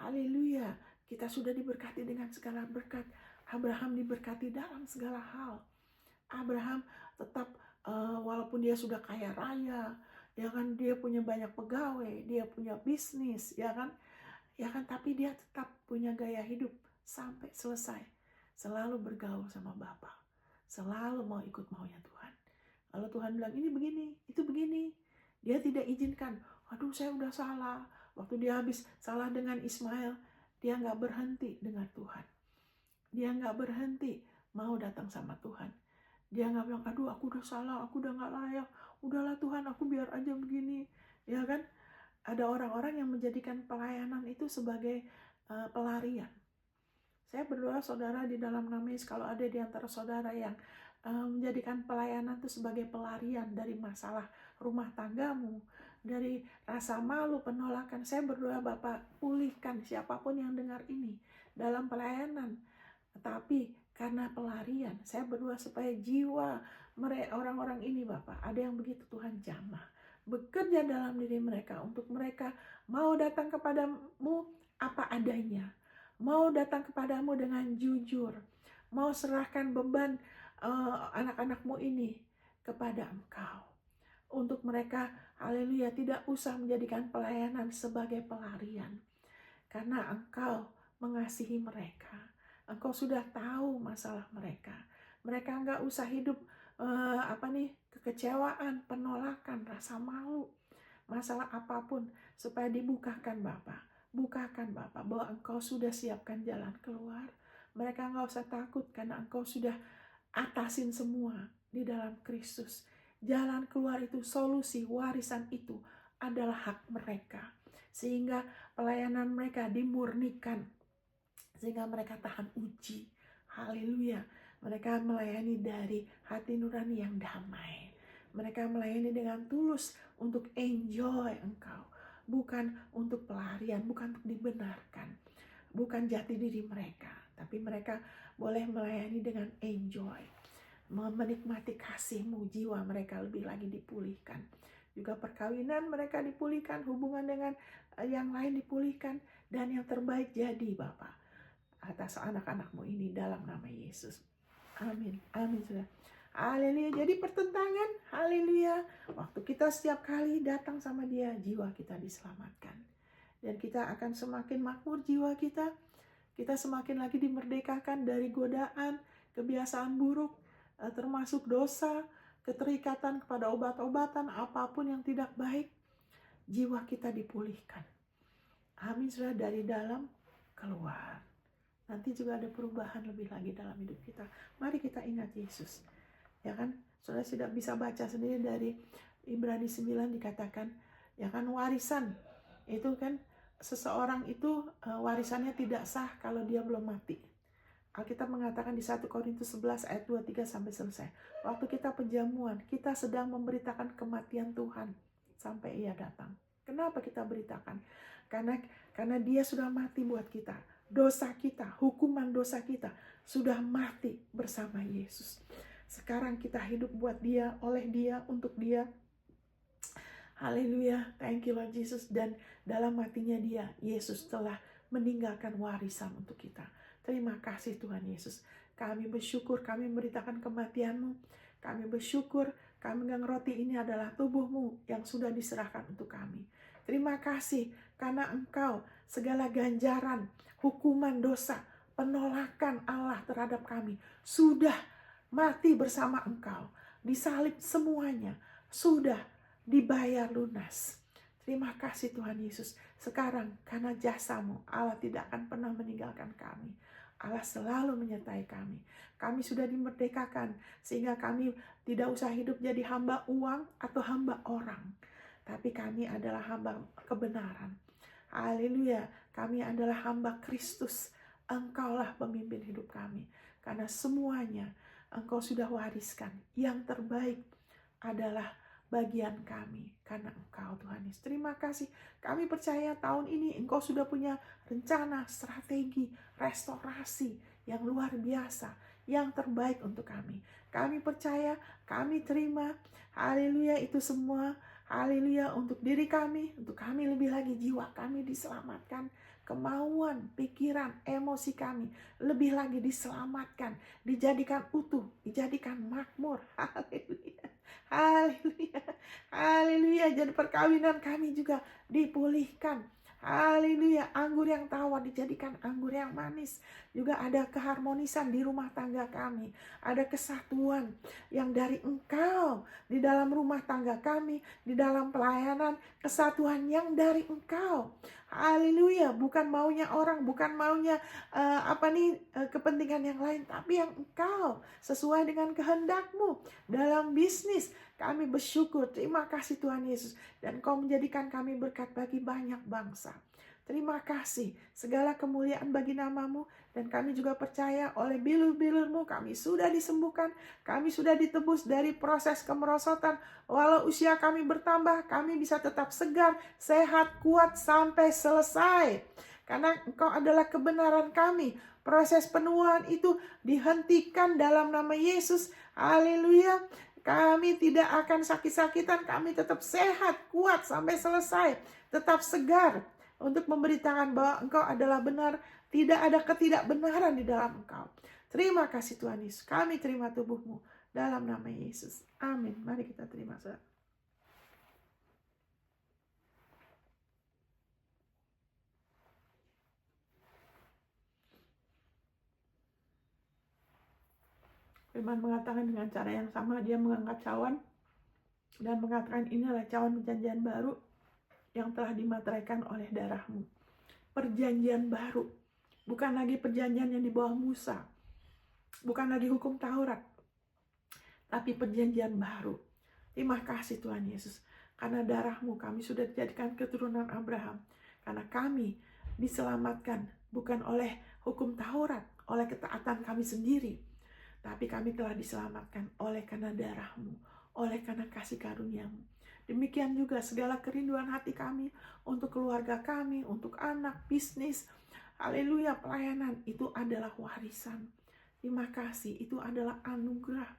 haleluya. Kita sudah diberkati dengan segala berkat. Abraham diberkati dalam segala hal. Abraham tetap walaupun dia sudah kaya raya, ya kan, dia punya banyak pegawai, dia punya bisnis, ya kan, tapi dia tetap punya gaya hidup sampai selesai, selalu bergaul sama Bapa, selalu mau ikut maunya Tuhan. Kalau Tuhan bilang ini begini, itu begini, dia tidak izinkan. Aduh, saya udah salah. Waktu dia habis salah dengan Ismail, dia nggak berhenti dengan Tuhan. Dia nggak berhenti mau datang sama Tuhan. Dia nggak bilang, aduh aku udah salah, aku udah nggak layak, udahlah Tuhan, aku biar aja begini, ya kan? Ada orang-orang yang menjadikan pelayanan itu sebagai pelarian. Saya berdoa saudara di dalam nama Yesus, kalau ada di antara saudara yang menjadikan pelayanan itu sebagai pelarian dari masalah rumah tanggamu, dari rasa malu, penolakan, saya berdoa Bapak pulihkan siapapun yang dengar ini dalam pelayanan. Tapi karena pelarian, saya berdoa supaya jiwa orang-orang ini Bapak, ada yang begitu Tuhan jamah, bekerja dalam diri mereka untuk mereka mau datang kepadamu apa adanya, mau datang kepadamu dengan jujur, mau serahkan beban anak-anakmu ini kepada Engkau. Untuk mereka, haleluya, tidak usah menjadikan pelayanan sebagai pelarian, karena Engkau mengasihi mereka. Engkau sudah tahu masalah mereka. Mereka nggak usah hidup kekecewaan, penolakan, rasa malu, masalah apapun, supaya dibukakan Bapa. Bukakan Bapa bahwa Engkau sudah siapkan jalan keluar. Mereka nggak usah takut karena Engkau sudah atasin semua di dalam Kristus. Jalan keluar itu, solusi, warisan itu adalah hak mereka. Sehingga pelayanan mereka dimurnikan, sehingga mereka tahan uji. Haleluya. Mereka melayani dari hati nurani yang damai. Mereka melayani dengan tulus untuk enjoy Engkau, bukan untuk pelarian, bukan untuk dibenarkan, bukan jati diri mereka, tapi mereka boleh melayani dengan enjoy, menikmati kasih-Mu. Jiwa mereka lebih lagi dipulihkan, juga perkawinan mereka dipulihkan, hubungan dengan yang lain dipulihkan, dan yang terbaik jadi Bapa atas anak-anak-Mu ini dalam nama Yesus. Amin. Amin, saudara. Haleluya. Jadi pertentangan, haleluya, waktu kita setiap kali datang sama Dia, jiwa kita diselamatkan, dan kita akan semakin makmur jiwa kita. Kita semakin lagi dimerdekakan dari godaan, kebiasaan buruk, termasuk dosa, keterikatan kepada obat-obatan, apapun yang tidak baik. Jiwa kita dipulihkan. Amin, saudara, dari dalam keluar. Nanti juga ada perubahan lebih lagi dalam hidup kita. Mari kita ingat Yesus. Ya kan, saudara sudah bisa baca sendiri dari Ibrani 9 dikatakan, ya kan, warisan itu kan seseorang itu warisannya tidak sah kalau dia belum mati. Alkitab mengatakan di 1 Korintus 11 ayat 23 sampai selesai. Waktu kita penjamuan, kita sedang memberitakan kematian Tuhan sampai Ia datang. Kenapa kita beritakan? Karena Dia sudah mati buat kita. Dosa kita, hukuman dosa kita sudah mati bersama Yesus. Sekarang kita hidup buat Dia, oleh Dia, untuk Dia. Haleluya, thank you Lord Jesus. Dan dalam matinya Dia, Yesus telah meninggalkan warisan untuk kita. Terima kasih Tuhan Yesus. Kami bersyukur, kami memberitakan kematian-Mu. Kami bersyukur, kami memegang roti ini adalah tubuh-Mu yang sudah diserahkan untuk kami. Terima kasih karena Engkau segala ganjaran, hukuman dosa, penolakan Allah terhadap kami sudah mati bersama Engkau. Disalib semuanya sudah dibayar lunas. Terima kasih Tuhan Yesus. Sekarang karena jasa-Mu, Allah tidak akan pernah meninggalkan kami. Allah selalu menyertai kami. Kami sudah dimerdekakan sehingga kami tidak usah hidup jadi hamba uang atau hamba orang. Tapi kami adalah hamba kebenaran. Haleluya, kami adalah hamba Kristus. Engkaulah pemimpin hidup kami. Karena semuanya Engkau sudah wariskan. Yang terbaik adalah bagian kami karena Engkau Tuhan Yesus. Terima kasih. Kami percaya tahun ini Engkau sudah punya rencana, strategi, restorasi yang luar biasa, yang terbaik untuk kami. Kami percaya, kami terima. Haleluya, itu semua. Haleluya, untuk diri kami, untuk kami lebih lagi jiwa kami diselamatkan. Kemauan, pikiran, emosi kami lebih lagi diselamatkan, dijadikan utuh, dijadikan makmur. Haleluya. Haleluya, haleluya. Jadi perkawinan kami juga dipulihkan. Haleluya, anggur yang tawar dijadikan anggur yang manis. Juga ada keharmonisan di rumah tangga kami. Ada kesatuan yang dari Engkau di dalam rumah tangga kami, di dalam pelayanan, kesatuan yang dari Engkau. Haleluya, bukan maunya orang, bukan maunya kepentingan yang lain, tapi yang Engkau sesuai dengan kehendak-Mu dalam bisnis. Kami bersyukur, terima kasih Tuhan Yesus. Dan Kau menjadikan kami berkat bagi banyak bangsa. Terima kasih, segala kemuliaan bagi nama-Mu. Dan kami juga percaya oleh bilur-bilur-Mu kami sudah disembuhkan. Kami sudah ditebus dari proses kemerosotan. Walau usia kami bertambah, kami bisa tetap segar, sehat, kuat sampai selesai. Karena Engkau adalah kebenaran kami. Proses penuaan itu dihentikan dalam nama Yesus. Haleluya. Kami tidak akan sakit-sakitan, kami tetap sehat, kuat sampai selesai, tetap segar untuk memberitakan bahwa Engkau adalah benar, tidak ada ketidakbenaran di dalam Engkau. Terima kasih Tuhan Yesus, kami terima tubuh-Mu dalam nama Yesus. Amin. Mari kita terima saudara. Firman mengatakan dengan cara yang sama, Dia mengangkat cawan dan mengatakan inilah cawan perjanjian baru yang telah dimateraikan oleh darah-Mu. Perjanjian baru, bukan lagi perjanjian yang di bawah Musa, bukan lagi hukum Taurat, tapi perjanjian baru. Terima kasih Tuhan Yesus, karena darah-Mu kami sudah dijadikan keturunan Abraham, karena kami diselamatkan bukan oleh hukum Taurat, oleh ketaatan kami sendiri, tapi kami telah diselamatkan oleh karena darah-Mu, oleh karena kasih karunia-Mu. Demikian juga segala kerinduan hati kami untuk keluarga kami, untuk anak, bisnis, haleluya, pelayanan, itu adalah warisan. Terima kasih, itu adalah anugerah.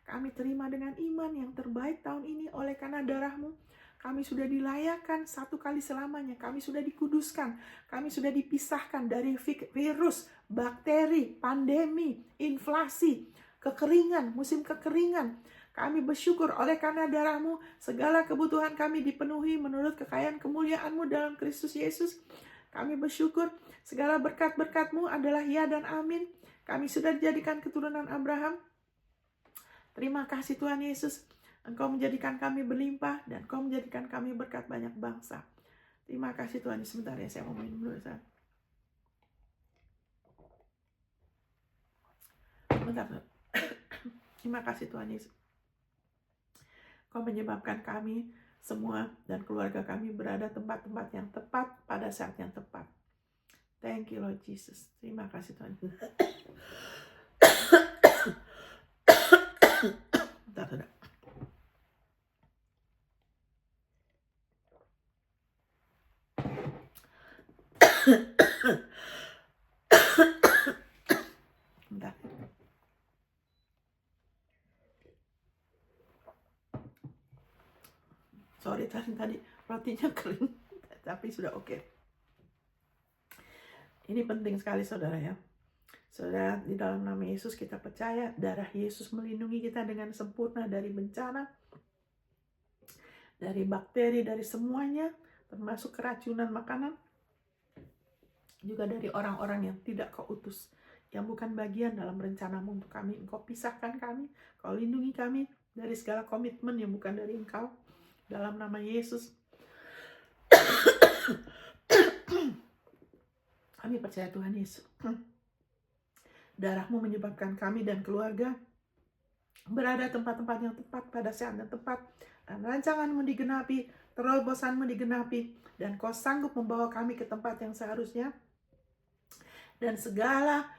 Kami terima dengan iman yang terbaik tahun ini oleh karena darah-Mu. Kami sudah dilayakkan satu kali selamanya. Kami sudah dikuduskan. Kami sudah dipisahkan dari virus, bakteri, pandemi, inflasi, kekeringan, musim kekeringan. Kami bersyukur oleh karena darah-Mu, segala kebutuhan kami dipenuhi menurut kekayaan kemuliaan-Mu dalam Kristus Yesus. Kami bersyukur segala berkat-berkat-Mu adalah ya dan amin. Kami sudah dijadikan keturunan Abraham. Terima kasih Tuhan Yesus. Engkau menjadikan kami berlimpah dan Engkau menjadikan kami berkat banyak bangsa. Terima kasih Tuhan. Sebentar ya, saya mau minum dulu. Bentar. Terima kasih Tuhan Yesus. Kau menyebabkan kami semua dan keluarga kami berada tempat-tempat yang tepat pada saat yang tepat. Thank you Lord Jesus. Terima kasih Tuhan. Bentar, bentar. Bentar. Sorry tadi rotinya kering, tapi sudah oke. Ini penting sekali saudara ya. Saudara, di dalam nama Yesus kita percaya darah Yesus melindungi kita dengan sempurna dari bencana, dari bakteri, dari semuanya, termasuk keracunan makanan, juga dari orang-orang yang tidak kau utus, yang bukan bagian dalam rencanamu untuk kami. Engkau pisahkan kami, kau lindungi kami dari segala komitmen yang bukan dari Engkau. Dalam nama Yesus, kami percaya Tuhan Yesus. Darahmu menyebabkan kami dan keluarga berada tempat-tempat yang tepat pada saat yang tepat. Dan rancanganmu digenapi, terobosanmu digenapi, dan kau sanggup membawa kami ke tempat yang seharusnya. Dan segala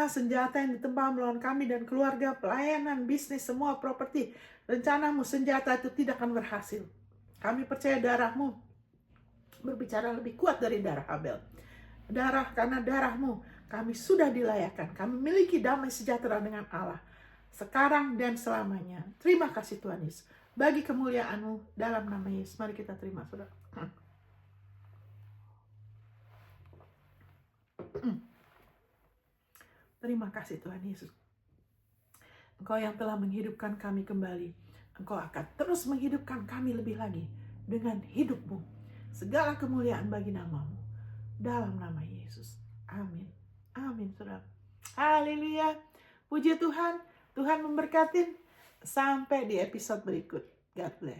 senjata yang ditempah melawan kami dan keluarga, pelayanan, bisnis, semua properti, rencanamu, senjata itu tidak akan berhasil. Kami percaya darahmu berbicara lebih kuat dari darah Habel. Karena darahmu kami sudah dilayakkan. Kami memiliki damai sejahtera dengan Allah sekarang dan selamanya. Terima kasih Tuhan Yesus. Bagi kemuliaan-Mu dalam nama Yesus. Mari kita terima saudara. Terima kasih Tuhan Yesus. Engkau yang telah menghidupkan kami kembali. Engkau akan terus menghidupkan kami lebih lagi dengan hidup-Mu. Segala kemuliaan bagi nama-Mu. Dalam nama Yesus. Amin. Amin saudara. Haleluya. Puji Tuhan. Tuhan memberkati. Sampai di episode berikut. God bless.